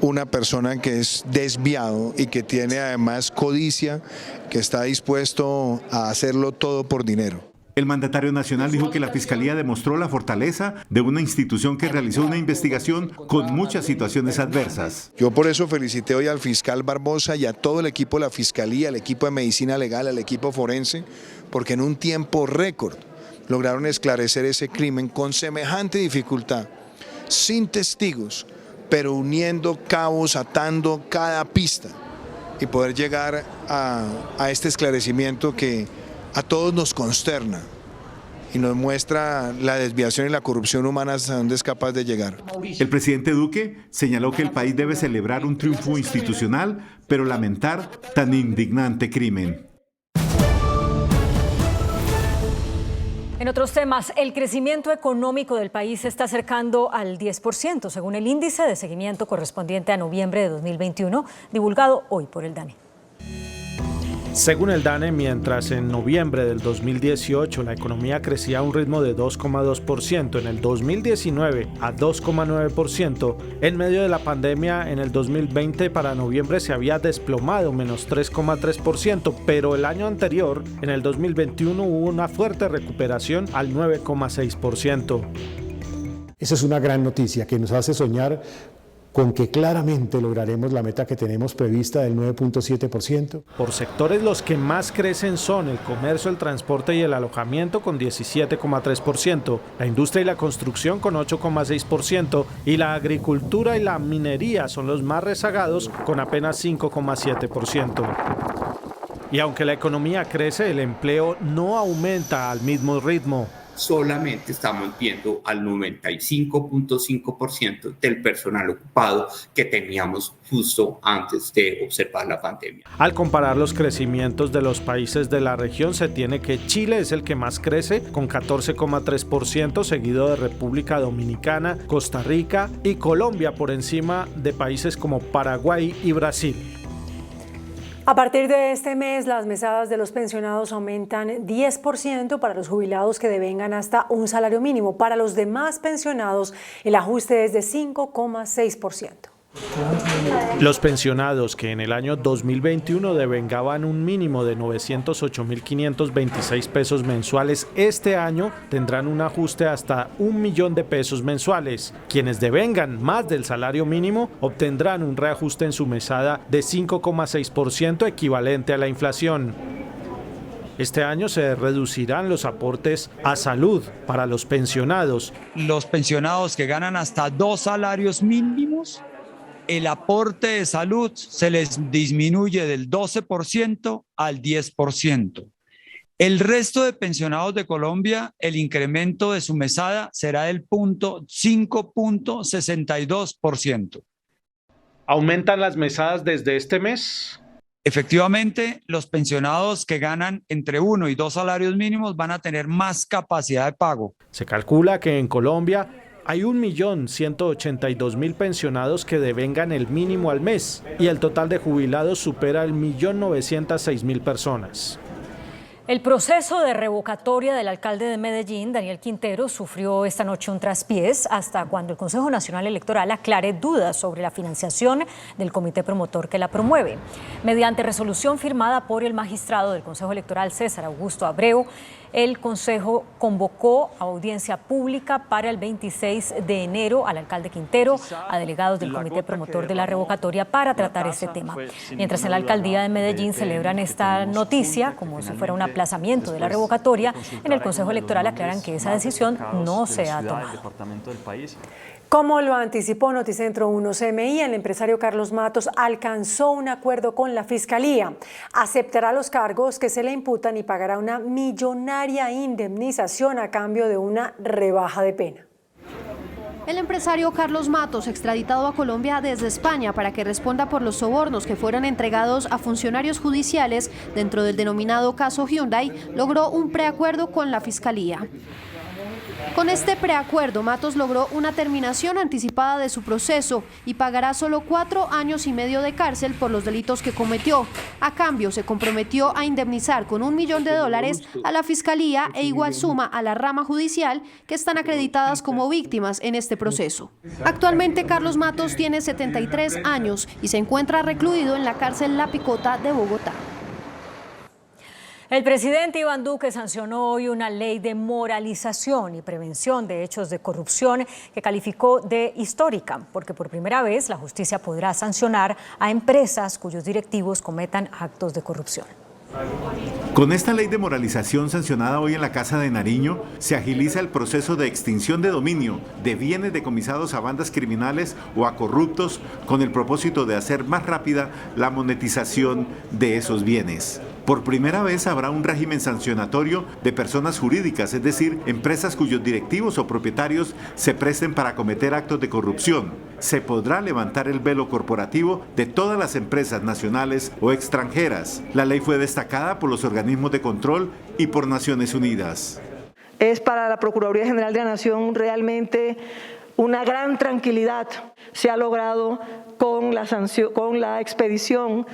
una persona que es desviado y que tiene además codicia, que está dispuesto a hacerlo todo por dinero. El mandatario nacional dijo que la Fiscalía demostró la fortaleza de una institución que realizó una investigación con muchas situaciones adversas. Yo por eso felicité hoy al fiscal Barbosa y a todo el equipo de la Fiscalía, al equipo de Medicina Legal, al equipo forense, porque en un tiempo récord lograron esclarecer ese crimen con semejante dificultad, sin testigos, pero uniendo cabos, atando cada pista y poder llegar a este esclarecimiento que a todos nos consterna y nos muestra la desviación y la corrupción humana hasta dónde es capaz de llegar. El presidente Duque señaló que el país debe celebrar un triunfo institucional, pero lamentar tan indignante crimen. En otros temas, el crecimiento económico del país se está acercando al 10%, según el índice de seguimiento correspondiente a noviembre de 2021, divulgado hoy por el DANE. Según el DANE, mientras en noviembre del 2018 la economía crecía a un ritmo de 2,2%, en el 2019 a 2,9%, en medio de la pandemia en el 2020 para noviembre se había desplomado menos 3,3%, pero el año anterior, en el 2021, hubo una fuerte recuperación al 9,6%. Esa es una gran noticia que nos hace soñar con que claramente lograremos la meta que tenemos prevista del 9,7%. Por sectores los que más crecen son el comercio, el transporte y el alojamiento con 17,3%, la industria y la construcción con 8,6% y la agricultura y la minería son los más rezagados con apenas 5,7%. Y aunque la economía crece, el empleo no aumenta al mismo ritmo. Solamente estamos viendo al 95,5% del personal ocupado que teníamos justo antes de observar la pandemia. Al comparar los crecimientos de los países de la región, se tiene que Chile es el que más crece, con 14,3%, seguido de República Dominicana, Costa Rica y Colombia, por encima de países como Paraguay y Brasil. A partir de este mes, las mesadas de los pensionados aumentan 10% para los jubilados que devengan hasta un salario mínimo. Para los demás pensionados, el ajuste es de 5,6%. Los pensionados que en el año 2021 devengaban un mínimo de 908.526 pesos mensuales, este año tendrán un ajuste hasta 1 millón de pesos mensuales. Quienes devengan más del salario mínimo obtendrán un reajuste en su mesada de 5,6%, equivalente a la inflación. Este año se reducirán los aportes a salud para los pensionados. Los pensionados que ganan hasta 2 salarios mínimos, el aporte de salud se les disminuye del 12% al 10%. El resto de pensionados de Colombia, el incremento de su mesada será del 5,62%. ¿Aumentan las mesadas desde este mes? Efectivamente, los pensionados que ganan entre 1 y 2 salarios mínimos van a tener más capacidad de pago. Se calcula que en Colombia hay 1.182.000 pensionados que devengan el mínimo al mes y el total de jubilados supera el 1.906.000 personas. El proceso de revocatoria del alcalde de Medellín, Daniel Quintero, sufrió esta noche un traspiés hasta cuando el Consejo Nacional Electoral aclare dudas sobre la financiación del comité promotor que la promueve. Mediante resolución firmada por el magistrado del Consejo Electoral, César Augusto Abreu, el Consejo convocó a audiencia pública para el 26 de enero al alcalde Quintero, a delegados del comité promotor de la revocatoria para tratar este tema. Mientras en la alcaldía de Medellín celebran esta noticia como si fuera un aplazamiento de la revocatoria, en el Consejo Electoral aclaran que esa decisión no se ha tomado. Como lo anticipó Noticentro 1 CMI, el empresario Carlos Matos alcanzó un acuerdo con la Fiscalía. Aceptará los cargos que se le imputan y pagará una millonaria indemnización a cambio de una rebaja de pena. El empresario Carlos Matos, extraditado a Colombia desde España para que responda por los sobornos que fueron entregados a funcionarios judiciales dentro del denominado caso Hyundai, logró un preacuerdo con la Fiscalía. Con este preacuerdo, Matos logró una terminación anticipada de su proceso y pagará solo 4 años y medio de cárcel por los delitos que cometió. A cambio, se comprometió a indemnizar con $1 millón a la Fiscalía e igual suma a la rama judicial que están acreditadas como víctimas en este proceso. Actualmente, Carlos Matos tiene 73 años y se encuentra recluido en la cárcel La Picota de Bogotá. El presidente Iván Duque sancionó hoy una ley de moralización y prevención de hechos de corrupción que calificó de histórica, porque por primera vez la justicia podrá sancionar a empresas cuyos directivos cometan actos de corrupción. Con esta ley de moralización sancionada hoy en la Casa de Nariño, se agiliza el proceso de extinción de dominio de bienes decomisados a bandas criminales o a corruptos con el propósito de hacer más rápida la monetización de esos bienes. Por primera vez habrá un régimen sancionatorio de personas jurídicas, es decir, empresas cuyos directivos o propietarios se presten para cometer actos de corrupción. Se podrá levantar el velo corporativo de todas las empresas nacionales o extranjeras. La ley fue destacada por los organismos de control y por Naciones Unidas. Es para la Procuraduría General de la Nación realmente una gran tranquilidad. Se ha logrado con la expedición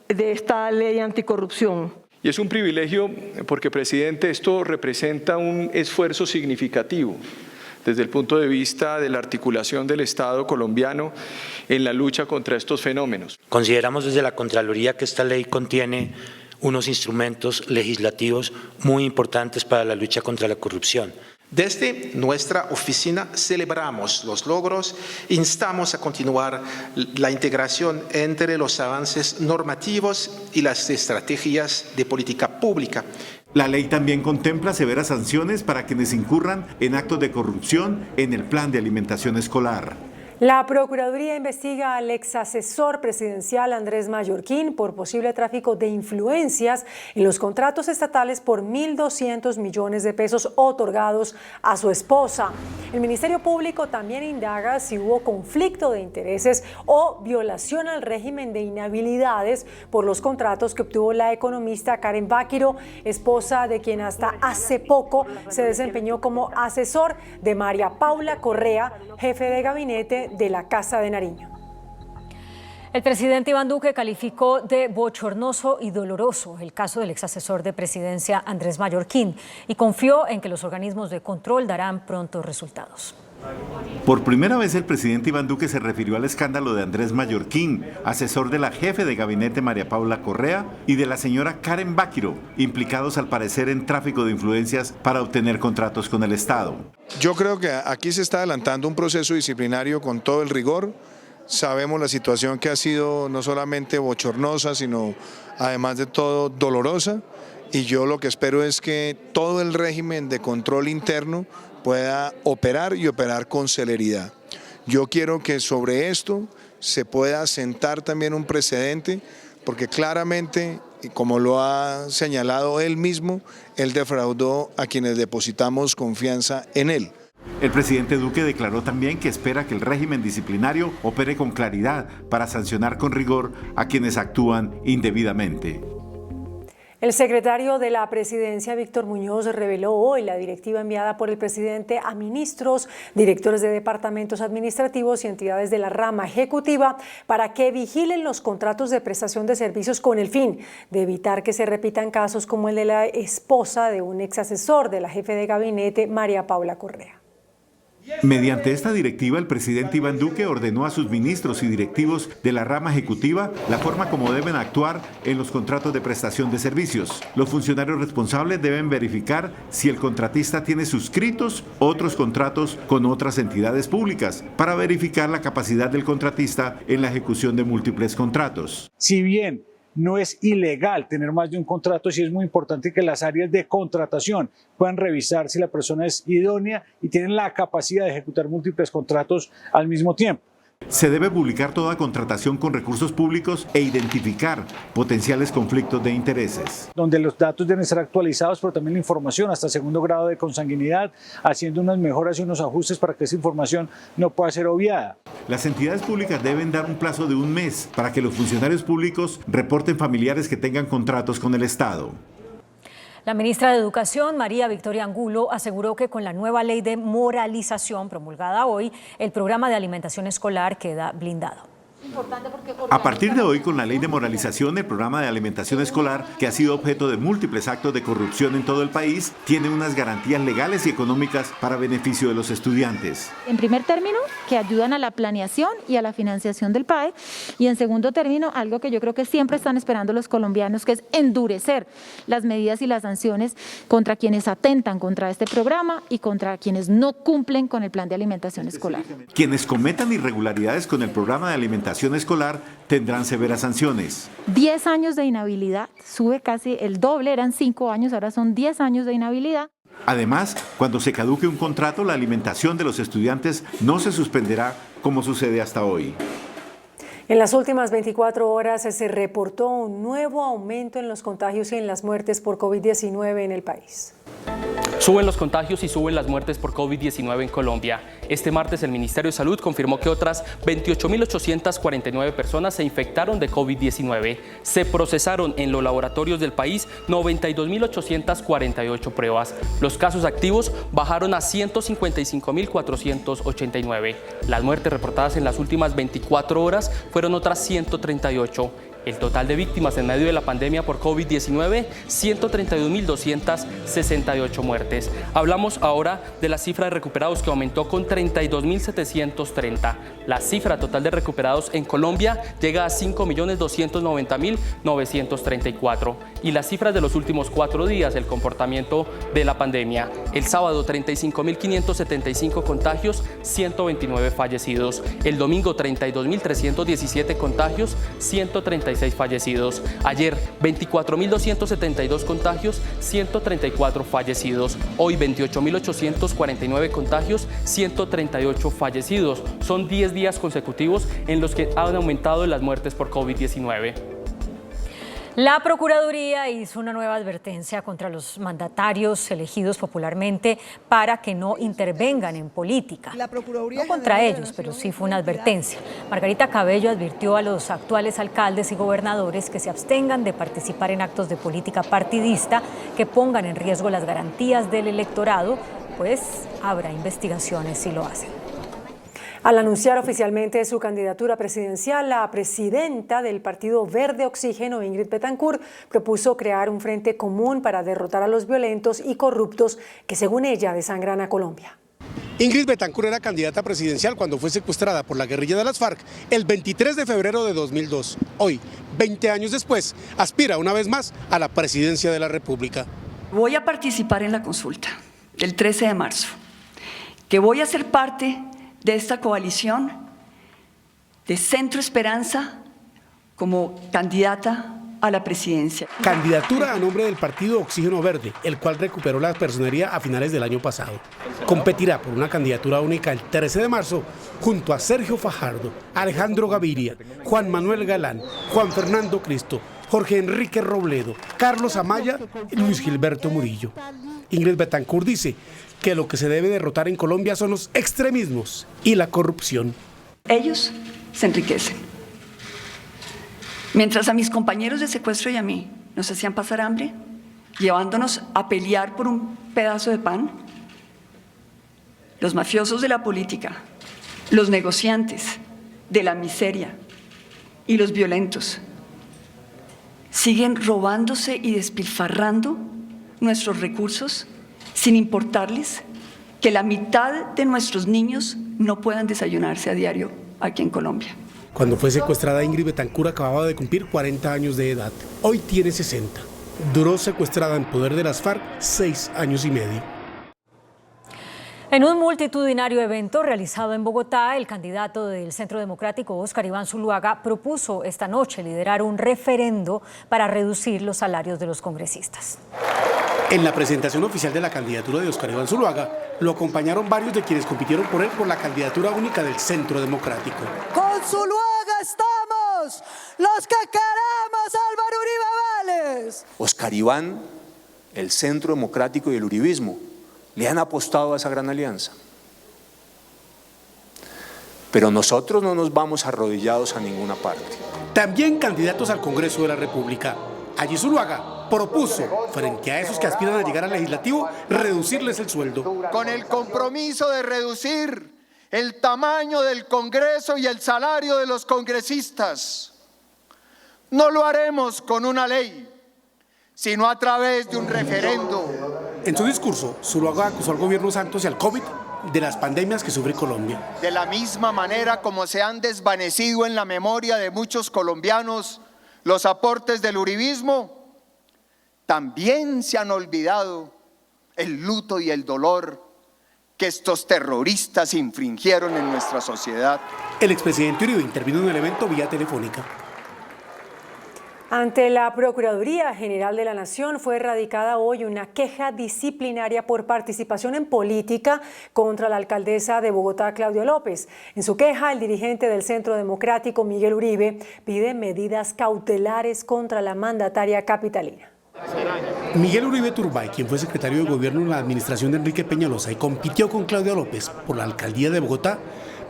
de esta ley anticorrupción. Y es un privilegio porque, presidente, esto representa un esfuerzo significativo desde el punto de vista de la articulación del Estado colombiano en la lucha contra estos fenómenos. Consideramos desde la Contraloría que esta ley contiene unos instrumentos legislativos muy importantes para la lucha contra la corrupción. Desde nuestra oficina celebramos los logros, instamos a continuar la integración entre los avances normativos y las estrategias de política pública. La ley también contempla severas sanciones para quienes incurran en actos de corrupción en el plan de alimentación escolar. La Procuraduría investiga al exasesor presidencial Andrés Mallorquín por posible tráfico de influencias en los contratos estatales por 1.200 millones de pesos otorgados a su esposa. El Ministerio Público también indaga si hubo conflicto de intereses o violación al régimen de inhabilidades por los contratos que obtuvo la economista Karen Báquiro, esposa de quien hasta hace poco se desempeñó como asesor de María Paula Correa, jefe de gabinete de la Casa de Nariño. El presidente Iván Duque calificó de bochornoso y doloroso el caso del exasesor de presidencia Andrés Mallorquín y confió en que los organismos de control darán pronto resultados. Por primera vez el presidente Iván Duque se refirió al escándalo de Andrés Mallorquín, asesor de la jefe de gabinete María Paula Correa y de la señora Karen Báquiro, implicados al parecer en tráfico de influencias para obtener contratos con el Estado. Yo creo que aquí se está adelantando un proceso disciplinario con todo el rigor. Sabemos la situación que ha sido no solamente bochornosa, sino además de todo dolorosa, y yo lo que espero es que todo el régimen de control interno pueda operar y operar con celeridad. Yo quiero que sobre esto se pueda sentar también un precedente, porque claramente, y como lo ha señalado él mismo, él defraudó a quienes depositamos confianza en él. El presidente Duque declaró también que espera que el régimen disciplinario opere con claridad para sancionar con rigor a quienes actúan indebidamente. El secretario de la Presidencia, Víctor Muñoz, reveló hoy la directiva enviada por el presidente a ministros, directores de departamentos administrativos y entidades de la rama ejecutiva para que vigilen los contratos de prestación de servicios con el fin de evitar que se repitan casos como el de la esposa de un ex asesor de la jefe de gabinete, María Paula Correa. Mediante esta directiva, el presidente Iván Duque ordenó a sus ministros y directivos de la rama ejecutiva la forma como deben actuar en los contratos de prestación de servicios. Los funcionarios responsables deben verificar si el contratista tiene suscritos otros contratos con otras entidades públicas para verificar la capacidad del contratista en la ejecución de múltiples contratos. Si bien no es ilegal tener más de un contrato, sí es muy importante que las áreas de contratación puedan revisar si la persona es idónea y tienen la capacidad de ejecutar múltiples contratos al mismo tiempo. Se debe publicar toda contratación con recursos públicos e identificar potenciales conflictos de intereses. Donde los datos deben ser actualizados, pero también la información hasta segundo grado de consanguinidad, haciendo unas mejoras y unos ajustes para que esa información no pueda ser obviada. Las entidades públicas deben dar un plazo de un mes para que los funcionarios públicos reporten familiares que tengan contratos con el Estado. La ministra de Educación, María Victoria Angulo, aseguró que con la nueva ley de moralización promulgada hoy, el programa de alimentación escolar queda blindado. A partir de hoy, con la ley de moralización, el programa de alimentación escolar, que ha sido objeto de múltiples actos de corrupción en todo el país, tiene unas garantías legales y económicas para beneficio de los estudiantes. En primer término, que ayudan a la planeación y a la financiación del PAE, y en segundo término, algo que yo creo que siempre están esperando los colombianos, que es endurecer las medidas y las sanciones contra quienes atentan contra este programa y contra quienes no cumplen con el plan de alimentación escolar. Quienes cometan irregularidades con el programa de alimentación escolar tendrán severas sanciones. 10 años de inhabilidad, sube casi el doble, eran 5 años, ahora son 10 años de inhabilidad. Además, cuando se caduque un contrato, la alimentación de los estudiantes no se suspenderá como sucede hasta hoy. En las últimas 24 horas se reportó un nuevo aumento en los contagios y en las muertes por COVID-19 en el país. Suben los contagios y suben las muertes por COVID-19 en Colombia. Este martes el Ministerio de Salud confirmó que otras 28.849 personas se infectaron de COVID-19. Se procesaron en los laboratorios del país 92.848 pruebas. Los casos activos bajaron a 155.489. Las muertes reportadas en las últimas 24 horas fueron otras 138. El total de víctimas en medio de la pandemia por COVID-19, 132.268 muertes. Hablamos ahora de la cifra de recuperados que aumentó con 32.730. La cifra total de recuperados en Colombia llega a 5.290.934. Y las cifras de los últimos 4 días, el comportamiento de la pandemia. El sábado, 35.575 contagios, 129 fallecidos. El domingo, 32.317 contagios, 136 fallecidos. Ayer, 24.272 contagios, 134 fallecidos. Hoy, 28.849 contagios, 138 fallecidos. Son 10 días consecutivos en los que han aumentado las muertes por COVID-19. La Procuraduría hizo una nueva advertencia contra los mandatarios elegidos popularmente para que no intervengan en política. No contra ellos, pero sí fue una advertencia. Margarita Cabello advirtió a los actuales alcaldes y gobernadores que se abstengan de participar en actos de política partidista que pongan en riesgo las garantías del electorado, pues habrá investigaciones si lo hacen. Al anunciar oficialmente su candidatura presidencial, la presidenta del Partido Verde Oxígeno, Ingrid Betancourt, propuso crear un frente común para derrotar a los violentos y corruptos que, según ella, desangran a Colombia. Ingrid Betancourt era candidata presidencial cuando fue secuestrada por la guerrilla de las FARC el 23 de febrero de 2002. Hoy, 20 años después, aspira una vez más a la presidencia de la República. Voy a participar en la consulta del 13 de marzo, que voy a ser parte de esta coalición de Centro Esperanza como candidata a la presidencia. Candidatura a nombre del partido Oxígeno Verde, el cual recuperó la personería a finales del año pasado. Competirá por una candidatura única el 13 de marzo junto a Sergio Fajardo, Alejandro Gaviria, Juan Manuel Galán, Juan Fernando Cristo, Jorge Enrique Robledo, Carlos Amaya y Luis Gilberto Murillo. Ingrid Betancourt dice que lo que se debe derrotar en Colombia son los extremismos y la corrupción. Ellos se enriquecen. Mientras a mis compañeros de secuestro y a mí nos hacían pasar hambre, llevándonos a pelear por un pedazo de pan, los mafiosos de la política, los negociantes de la miseria y los violentos siguen robándose y despilfarrando nuestros recursos sin importarles que la mitad de nuestros niños no puedan desayunarse a diario aquí en Colombia. Cuando fue secuestrada, Ingrid Betancourt acababa de cumplir 40 años de edad. Hoy tiene 60. Duró secuestrada en poder de las FARC 6 años y medio. En un multitudinario evento realizado en Bogotá, el candidato del Centro Democrático, Óscar Iván Zuluaga, propuso esta noche liderar un referendo para reducir los salarios de los congresistas. En la presentación oficial de la candidatura de Óscar Iván Zuluaga, lo acompañaron varios de quienes compitieron por él por la candidatura única del Centro Democrático. Con Zuluaga estamos los que queremos a Álvaro Uribe Vélez. Óscar Iván, el Centro Democrático y el uribismo le han apostado a esa gran alianza. Pero nosotros no nos vamos arrodillados a ninguna parte. También candidatos al Congreso de la República. Allí Zuluaga propuso, frente a esos que aspiran a llegar al legislativo, reducirles el sueldo. Con el compromiso de reducir el tamaño del Congreso y el salario de los congresistas. No lo haremos con una ley, sino a través de un referendo. En su discurso, Zuluaga acusó al gobierno Santos y al COVID de las pandemias que sufre Colombia. De la misma manera como se han desvanecido en la memoria de muchos colombianos los aportes del uribismo, también se han olvidado el luto y el dolor que estos terroristas infringieron en nuestra sociedad. El expresidente Uribe intervino en el evento vía telefónica. Ante la Procuraduría General de la Nación fue radicada hoy una queja disciplinaria por participación en política contra la alcaldesa de Bogotá, Claudia López. En su queja, el dirigente del Centro Democrático, Miguel Uribe, pide medidas cautelares contra la mandataria capitalina. Miguel Uribe Turbay, quien fue secretario de Gobierno en la administración de Enrique Peñalosa y compitió con Claudia López por la alcaldía de Bogotá,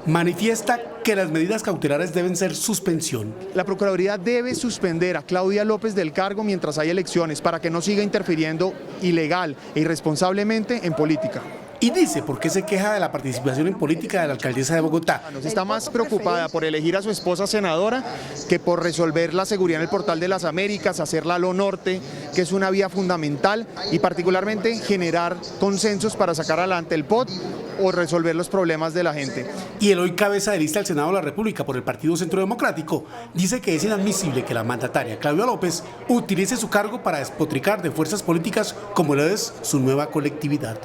manifiesta que las medidas cautelares deben ser suspensión. La Procuraduría debe suspender a Claudia López del cargo mientras hay elecciones para que no siga interfiriendo ilegal e irresponsablemente en política. Y dice por qué se queja de la participación en política de la alcaldesa de Bogotá. Está más preocupada por elegir a su esposa senadora que por resolver la seguridad en el Portal de las Américas, hacer la Alo Norte, que es una vía fundamental, y particularmente generar consensos para sacar adelante el POT o resolver los problemas de la gente. Y el hoy cabeza de lista del Senado de la República por el Partido Centro Democrático dice que es inadmisible que la mandataria Claudia López utilice su cargo para despotricar de fuerzas políticas como lo es su nueva colectividad.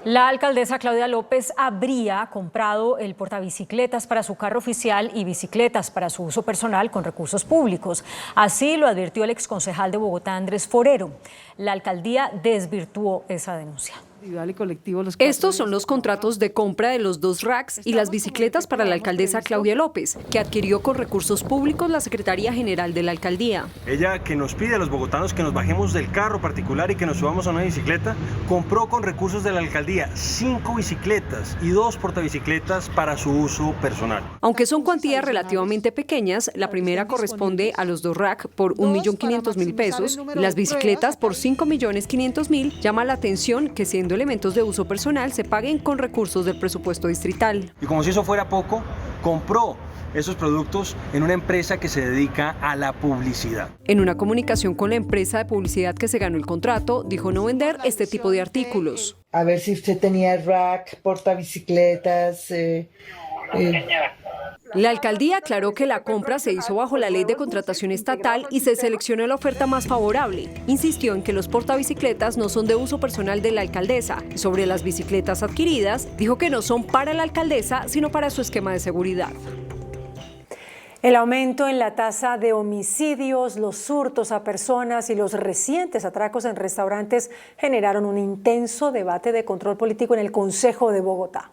La alcaldesa Claudia López habría comprado el portabicicletas para su carro oficial y bicicletas para su uso personal con recursos públicos. Así lo advirtió el exconcejal de Bogotá, Andrés Forero. La alcaldía desvirtuó esa denuncia. Estos son los contratos de compra de los 2 racks y las bicicletas para la alcaldesa Claudia López, que adquirió con recursos públicos la Secretaría General de la Alcaldía. Ella, que nos pide a los bogotanos que nos bajemos del carro particular y que nos subamos a una bicicleta, compró con recursos de la alcaldía 5 bicicletas y 2 portabicicletas para su uso personal. Aunque son cuantías relativamente pequeñas, la primera corresponde a los 2 racks por 1.500.000 pesos y las bicicletas por 5.500.000. Llama la atención que se comprando elementos de uso personal se paguen con recursos del presupuesto distrital. Y como si eso fuera poco, compró esos productos en una empresa que se dedica a la publicidad. En una comunicación con la empresa de publicidad que se ganó el contrato, dijo no vender este tipo de artículos. A ver si usted tenía rack, portabicicletas. La alcaldía aclaró que la compra se hizo bajo la ley de contratación estatal y se seleccionó la oferta más favorable. Insistió en que los portabicicletas no son de uso personal de la alcaldesa. Sobre las bicicletas adquiridas, dijo que no son para la alcaldesa, sino para su esquema de seguridad. El aumento en la tasa de homicidios, los hurtos a personas y los recientes atracos en restaurantes generaron un intenso debate de control político en el Consejo de Bogotá.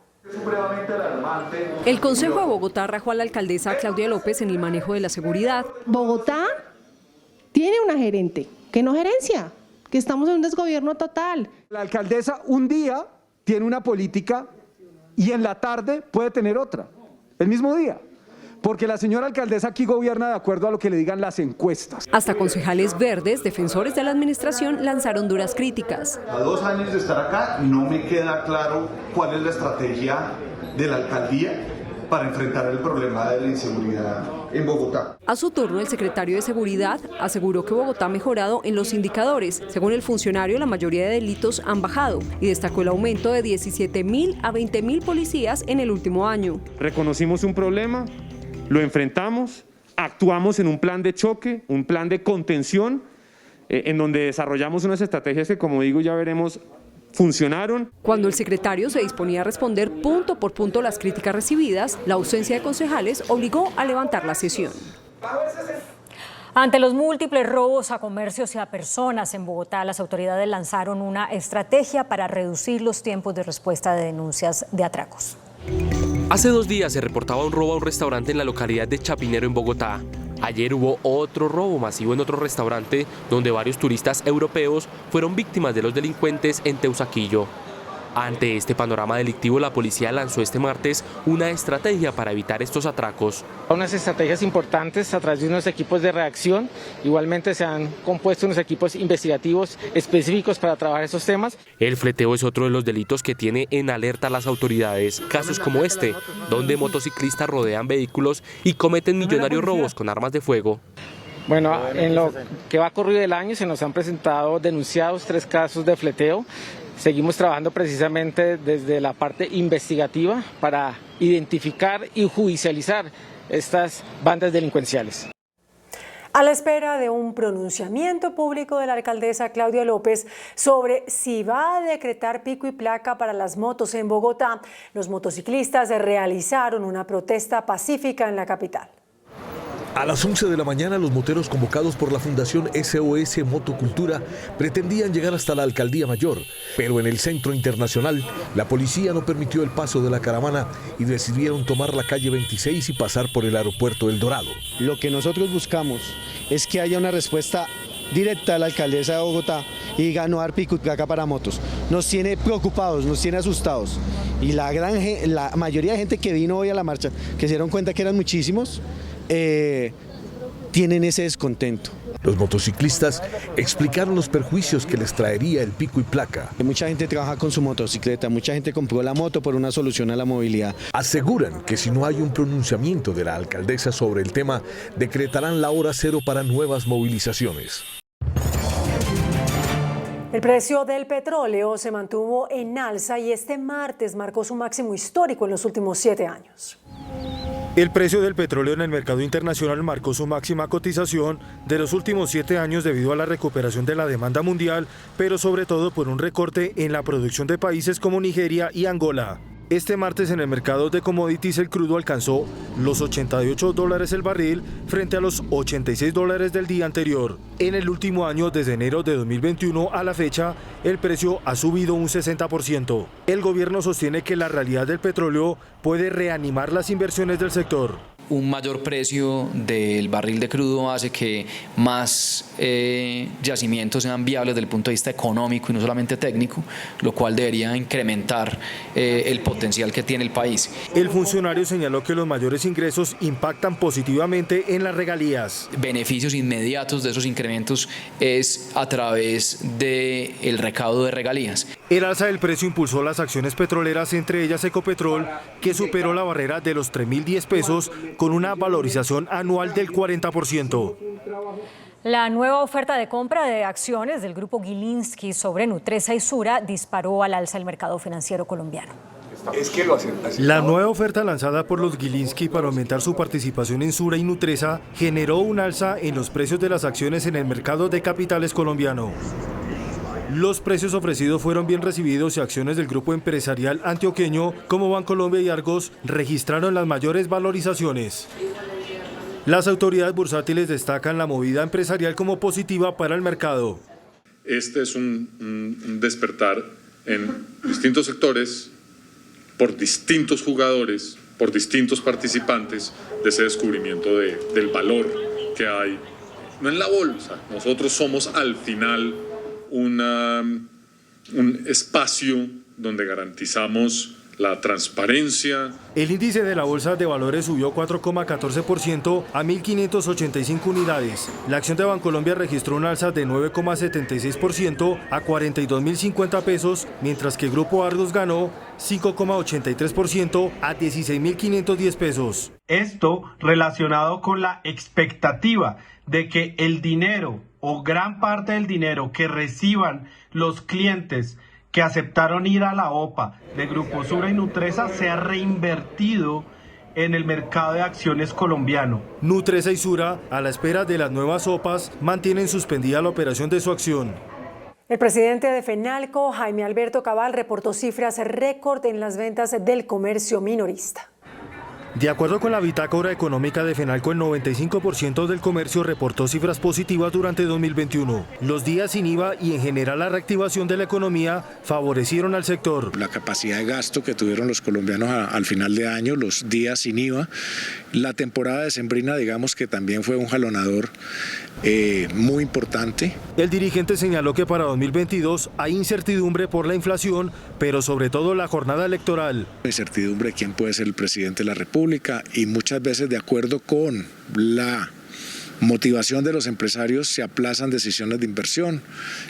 El Consejo de Bogotá rajó a la alcaldesa Claudia López en el manejo de la seguridad. Bogotá tiene una gerente, que no gerencia, que estamos en un desgobierno total. La alcaldesa un día tiene una política y en la tarde puede tener otra, el mismo día. Porque la señora alcaldesa aquí gobierna de acuerdo a lo que le digan las encuestas. Hasta concejales verdes, defensores de la administración, lanzaron duras críticas. A 2 años de estar acá no me queda claro cuál es la estrategia de la alcaldía para enfrentar el problema de la inseguridad en Bogotá. A su turno, el secretario de Seguridad aseguró que Bogotá ha mejorado en los indicadores. Según el funcionario, la mayoría de delitos han bajado y destacó el aumento de 17.000 a 20.000 policías en el último año. Reconocimos un problema, lo enfrentamos, actuamos en un plan de choque, un plan de contención, en donde desarrollamos unas estrategias que, como digo, ya veremos, funcionaron. Cuando el secretario se disponía a responder punto por punto las críticas recibidas, la ausencia de concejales obligó a levantar la sesión. Ante los múltiples robos a comercios y a personas en Bogotá, las autoridades lanzaron una estrategia para reducir los tiempos de respuesta de denuncias de atracos. Hace 2 días se reportaba un robo a un restaurante en la localidad de Chapinero, en Bogotá. Ayer hubo otro robo masivo en otro restaurante donde varios turistas europeos fueron víctimas de los delincuentes en Teusaquillo. Ante este panorama delictivo, la policía lanzó este martes una estrategia para evitar estos atracos. Unas estrategias importantes a través de unos equipos de reacción. Igualmente se han compuesto unos equipos investigativos específicos para trabajar esos temas. El fleteo es otro de los delitos que tiene en alerta a las autoridades. Casos como este, donde motociclistas rodean vehículos y cometen millonarios robos con armas de fuego. Bueno, en lo que va corrido del año se nos han presentado denunciados 3 casos de fleteo. Seguimos trabajando precisamente desde la parte investigativa para identificar y judicializar estas bandas delincuenciales. A la espera de un pronunciamiento público de la alcaldesa Claudia López sobre si va a decretar pico y placa para las motos en Bogotá, los motociclistas realizaron una protesta pacífica en la capital. A las 11 de la mañana, los moteros convocados por la Fundación SOS Motocultura pretendían llegar hasta la Alcaldía Mayor, pero en el Centro Internacional la policía no permitió el paso de la caravana y decidieron tomar la calle 26 y pasar por el aeropuerto El Dorado. Lo que nosotros buscamos es que haya una respuesta directa a la alcaldesa de Bogotá y diga no dar pico y placa para motos. Nos tiene preocupados, nos tiene asustados. Y la mayoría de gente que vino hoy a la marcha, que se dieron cuenta que eran muchísimos, tienen ese descontento. Los motociclistas explicaron los perjuicios que les traería el pico y placa. Mucha gente trabaja con su motocicleta, mucha gente compró la moto por una solución a la movilidad. Aseguran que si no hay un pronunciamiento de la alcaldesa sobre el tema, decretarán la hora cero para nuevas movilizaciones. El precio del petróleo se mantuvo en alza y este martes marcó su máximo histórico en los últimos 7 años. El precio del petróleo en el mercado internacional marcó su máxima cotización de los últimos 7 años debido a la recuperación de la demanda mundial, pero sobre todo por un recorte en la producción de países como Nigeria y Angola. Este martes en el mercado de commodities el crudo alcanzó los $88 el barril frente a los $86 del día anterior. En el último año, desde enero de 2021 a la fecha, el precio ha subido un 60%. El gobierno sostiene que la realidad del petróleo puede reanimar las inversiones del sector. Un mayor precio del barril de crudo hace que más yacimientos sean viables desde el punto de vista económico y no solamente técnico, lo cual debería incrementar el potencial que tiene el país. El funcionario señaló que los mayores ingresos impactan positivamente en las regalías. Beneficios inmediatos de esos incrementos es a través del recaudo de regalías. El alza del precio impulsó las acciones petroleras, entre ellas Ecopetrol, que superó la barrera de los 3.010 pesos con una valorización anual del 40%. La nueva oferta de compra de acciones del grupo Gilinski sobre Nutresa y Sura disparó al alza el mercado financiero colombiano. La nueva oferta lanzada por los Gilinski para aumentar su participación en Sura y Nutresa generó un alza en los precios de las acciones en el mercado de capitales colombiano. Los precios ofrecidos fueron bien recibidos y acciones del grupo empresarial antioqueño como Bancolombia y Argos registraron las mayores valorizaciones. Las autoridades bursátiles destacan la movida empresarial como positiva para el mercado. Este es un despertar en distintos sectores, por distintos jugadores, por distintos participantes de ese descubrimiento del valor que hay, no en la bolsa. Nosotros somos al final un espacio donde garantizamos la transparencia. El índice de la Bolsa de Valores subió 4,14% a 1.585 unidades. La acción de Bancolombia registró una alza de 9,76% a 42.050 pesos, mientras que el Grupo Argos ganó 5,83% a 16.510 pesos. Esto relacionado con la expectativa de que el dinero o gran parte del dinero que reciban los clientes que aceptaron ir a la OPA de Grupo Sura y Nutresa sea reinvertido en el mercado de acciones colombiano. Nutresa y Sura, a la espera de las nuevas OPAs, mantienen suspendida la operación de su acción. El presidente de FENALCO, Jaime Alberto Cabal, reportó cifras récord en las ventas del comercio minorista. De acuerdo con la bitácora económica de FENALCO, el 95% del comercio reportó cifras positivas durante 2021. Los días sin IVA y en general la reactivación de la economía favorecieron al sector. La capacidad de gasto que tuvieron los colombianos al final de año, los días sin IVA, la temporada decembrina, digamos que también fue un jalonador muy importante. El dirigente señaló que para 2022 hay incertidumbre por la inflación, pero sobre todo la jornada electoral. Incertidumbre de quién puede ser el presidente de la República y muchas veces, de acuerdo con la motivación de los empresarios, se aplazan decisiones de inversión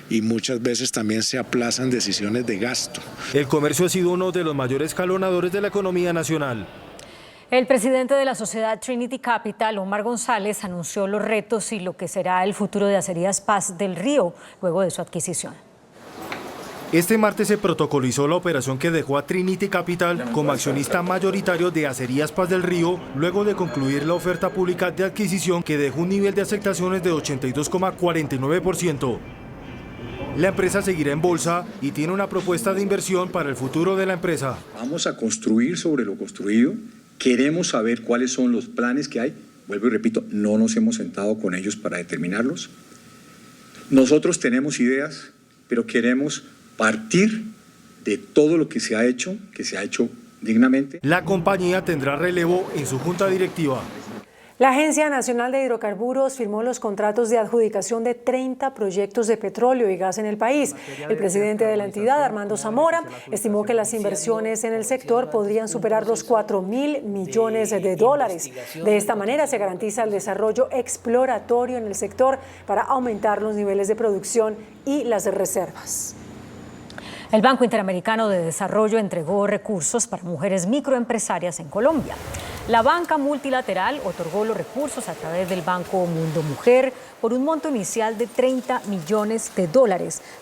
y muchas veces también se aplazan decisiones de gasto. El comercio ha sido uno de los mayores escalonadores de la economía nacional. El presidente de la sociedad Trinity Capital, Omar González, anunció los retos y lo que será el futuro de Acerías Paz del Río luego de su adquisición. Este martes se protocolizó la operación que dejó a Trinity Capital como accionista mayoritario de Acerías Paz del Río, luego de concluir la oferta pública de adquisición que dejó un nivel de aceptaciones de 82,49%. La empresa seguirá en bolsa y tiene una propuesta de inversión para el futuro de la empresa. Vamos a construir sobre lo construido, queremos saber cuáles son los planes que hay. Vuelvo y repito, no nos hemos sentado con ellos para determinarlos. Nosotros tenemos ideas, pero queremos partir de todo lo que se ha hecho dignamente. La compañía tendrá relevo en su junta directiva. La Agencia Nacional de Hidrocarburos firmó los contratos de adjudicación de 30 proyectos de petróleo y gas en el país. El presidente de la entidad, Armando Zamora, estimó que las inversiones en el sector podrían superar los $4.000 millones. De esta manera se garantiza el desarrollo exploratorio en el sector para aumentar los niveles de producción y las reservas. El Banco Interamericano de Desarrollo entregó recursos para mujeres microempresarias en Colombia. La banca multilateral otorgó los recursos a través del Banco Mundo Mujer por un monto inicial de $30 millones.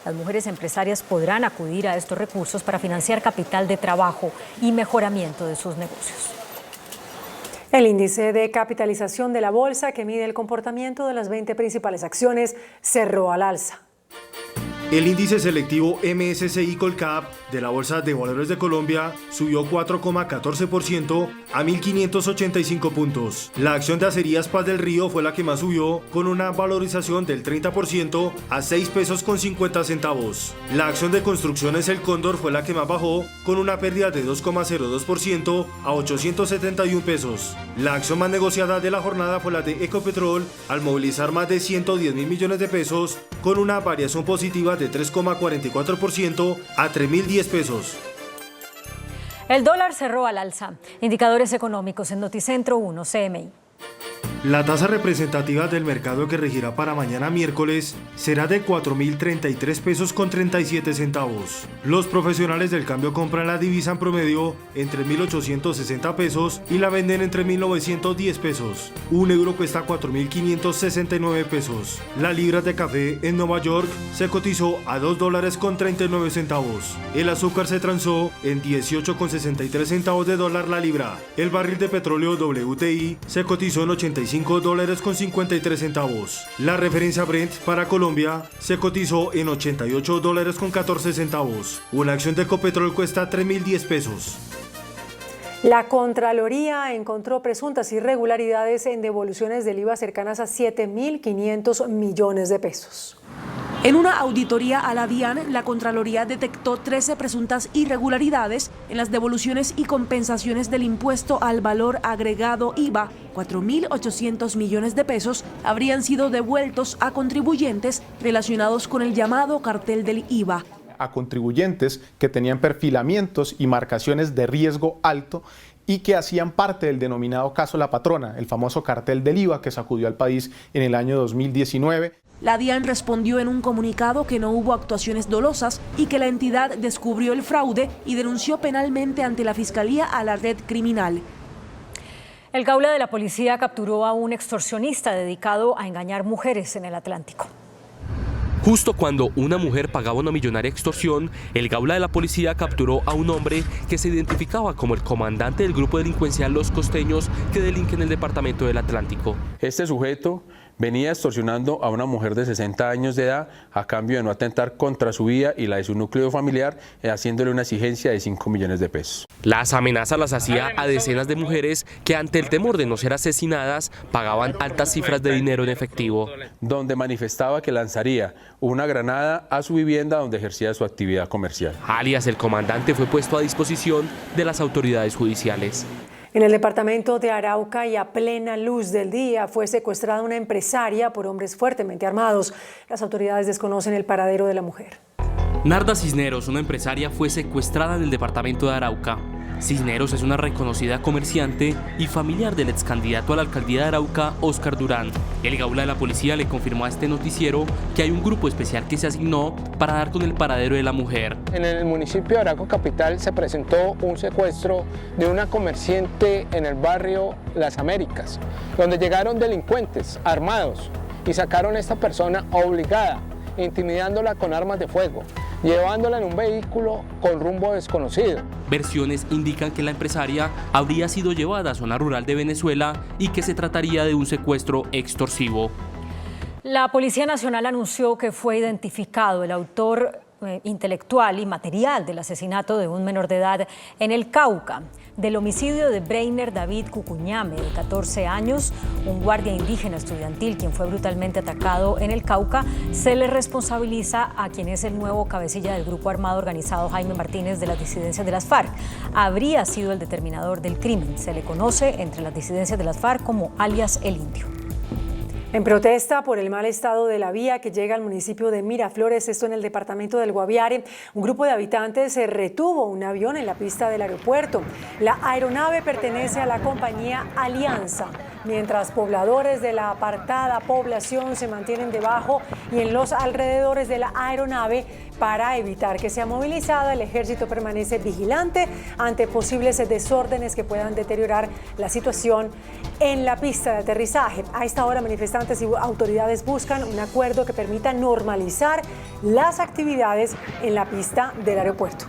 Las mujeres empresarias podrán acudir a estos recursos para financiar capital de trabajo y mejoramiento de sus negocios. El índice de capitalización de la bolsa, que mide el comportamiento de las 20 principales acciones, cerró al alza. El índice selectivo MSCI Colcap de la Bolsa de Valores de Colombia subió 4,14% a 1.585 puntos. La acción de Acerías Paz del Río fue la que más subió, con una valorización del 30% a 6 pesos con 50 centavos. La acción de Construcciones El Cóndor fue la que más bajó, con una pérdida de 2,02% a 871 pesos. La acción más negociada de la jornada fue la de Ecopetrol, al movilizar más de 110.000 millones de pesos, con una variación positiva de 3,44% a 3.010 pesos. El dólar cerró al alza. Indicadores económicos en Noticentro 1 CMI. La tasa representativa del mercado que regirá para mañana miércoles será de 4.033 pesos con 37 centavos. Los profesionales del cambio compran la divisa en promedio entre 1.860 pesos y la venden entre 1.910 pesos. Un euro cuesta 4.569 pesos. La libra de café en Nueva York se cotizó a $2 con 39 centavos. El azúcar se transó en 18,63 centavos de dólar la libra. El barril de petróleo WTI se cotizó en $85 con 53 centavos. La referencia Brent para Colombia se cotizó en $88 con 14 centavos. Una acción de Ecopetrol cuesta 3.010 pesos. La Contraloría encontró presuntas irregularidades en devoluciones del IVA cercanas a 7.500 millones de pesos. En una auditoría a la DIAN, la Contraloría detectó 13 presuntas irregularidades en las devoluciones y compensaciones del impuesto al valor agregado IVA. 4.800 millones de pesos habrían sido devueltos a contribuyentes relacionados con el llamado cartel del IVA. A contribuyentes que tenían perfilamientos y marcaciones de riesgo alto y que hacían parte del denominado caso La Patrona, el famoso cartel del IVA que sacudió al país en el año 2019. La DIAN respondió en un comunicado que no hubo actuaciones dolosas y que la entidad descubrió el fraude y denunció penalmente ante la Fiscalía a la red criminal. El Gaula de la policía capturó a un extorsionista dedicado a engañar mujeres en el Atlántico. Justo cuando una mujer pagaba una millonaria extorsión, el Gaula de la policía capturó a un hombre que se identificaba como el comandante del grupo delincuencial Los Costeños que delinque en el departamento del Atlántico. Este sujeto venía extorsionando a una mujer de 60 años de edad a cambio de no atentar contra su vida y la de su núcleo familiar, haciéndole una exigencia de 5 millones de pesos. Las amenazas las hacía a decenas de mujeres que ante el temor de no ser asesinadas pagaban altas cifras de dinero en efectivo. Donde manifestaba que lanzaría una granada a su vivienda donde ejercía su actividad comercial. Alias el comandante fue puesto a disposición de las autoridades judiciales. En el departamento de Arauca y a plena luz del día fue secuestrada una empresaria por hombres fuertemente armados. Las autoridades desconocen el paradero de la mujer. Narda Cisneros, una empresaria, fue secuestrada en el departamento de Arauca. Cisneros es una reconocida comerciante y familiar del ex candidato a la alcaldía de Arauca, Óscar Durán. El Gaula de la policía le confirmó a este noticiero que hay un grupo especial que se asignó para dar con el paradero de la mujer. En el municipio de Arauca capital se presentó un secuestro de una comerciante en el barrio Las Américas, donde llegaron delincuentes armados y sacaron a esta persona obligada, intimidándola con armas de fuego, llevándola en un vehículo con rumbo desconocido. Versiones indican que la empresaria habría sido llevada a zona rural de Venezuela y que se trataría de un secuestro extorsivo. La Policía Nacional anunció que fue identificado el autor intelectual y material del asesinato de un menor de edad en el Cauca, del homicidio de Breiner David Cucuñame, de 14 años, un guardia indígena estudiantil quien fue brutalmente atacado en el Cauca. Se le responsabiliza a quien es el nuevo cabecilla del grupo armado organizado Jaime Martínez de las disidencias de las FARC. Habría sido el determinador del crimen. Se le conoce entre las disidencias de las FARC como alias El Indio. En protesta por el mal estado de la vía que llega al municipio de Miraflores, esto en el departamento del Guaviare, un grupo de habitantes retuvo un avión en la pista del aeropuerto. La aeronave pertenece a la compañía Alianza, mientras pobladores de la apartada población se mantienen debajo y en los alrededores de la aeronave para evitar que sea movilizada. El ejército permanece vigilante ante posibles desórdenes que puedan deteriorar la situación en la pista de aterrizaje. A esta hora, manifestantes y autoridades buscan un acuerdo que permita normalizar las actividades en la pista del aeropuerto.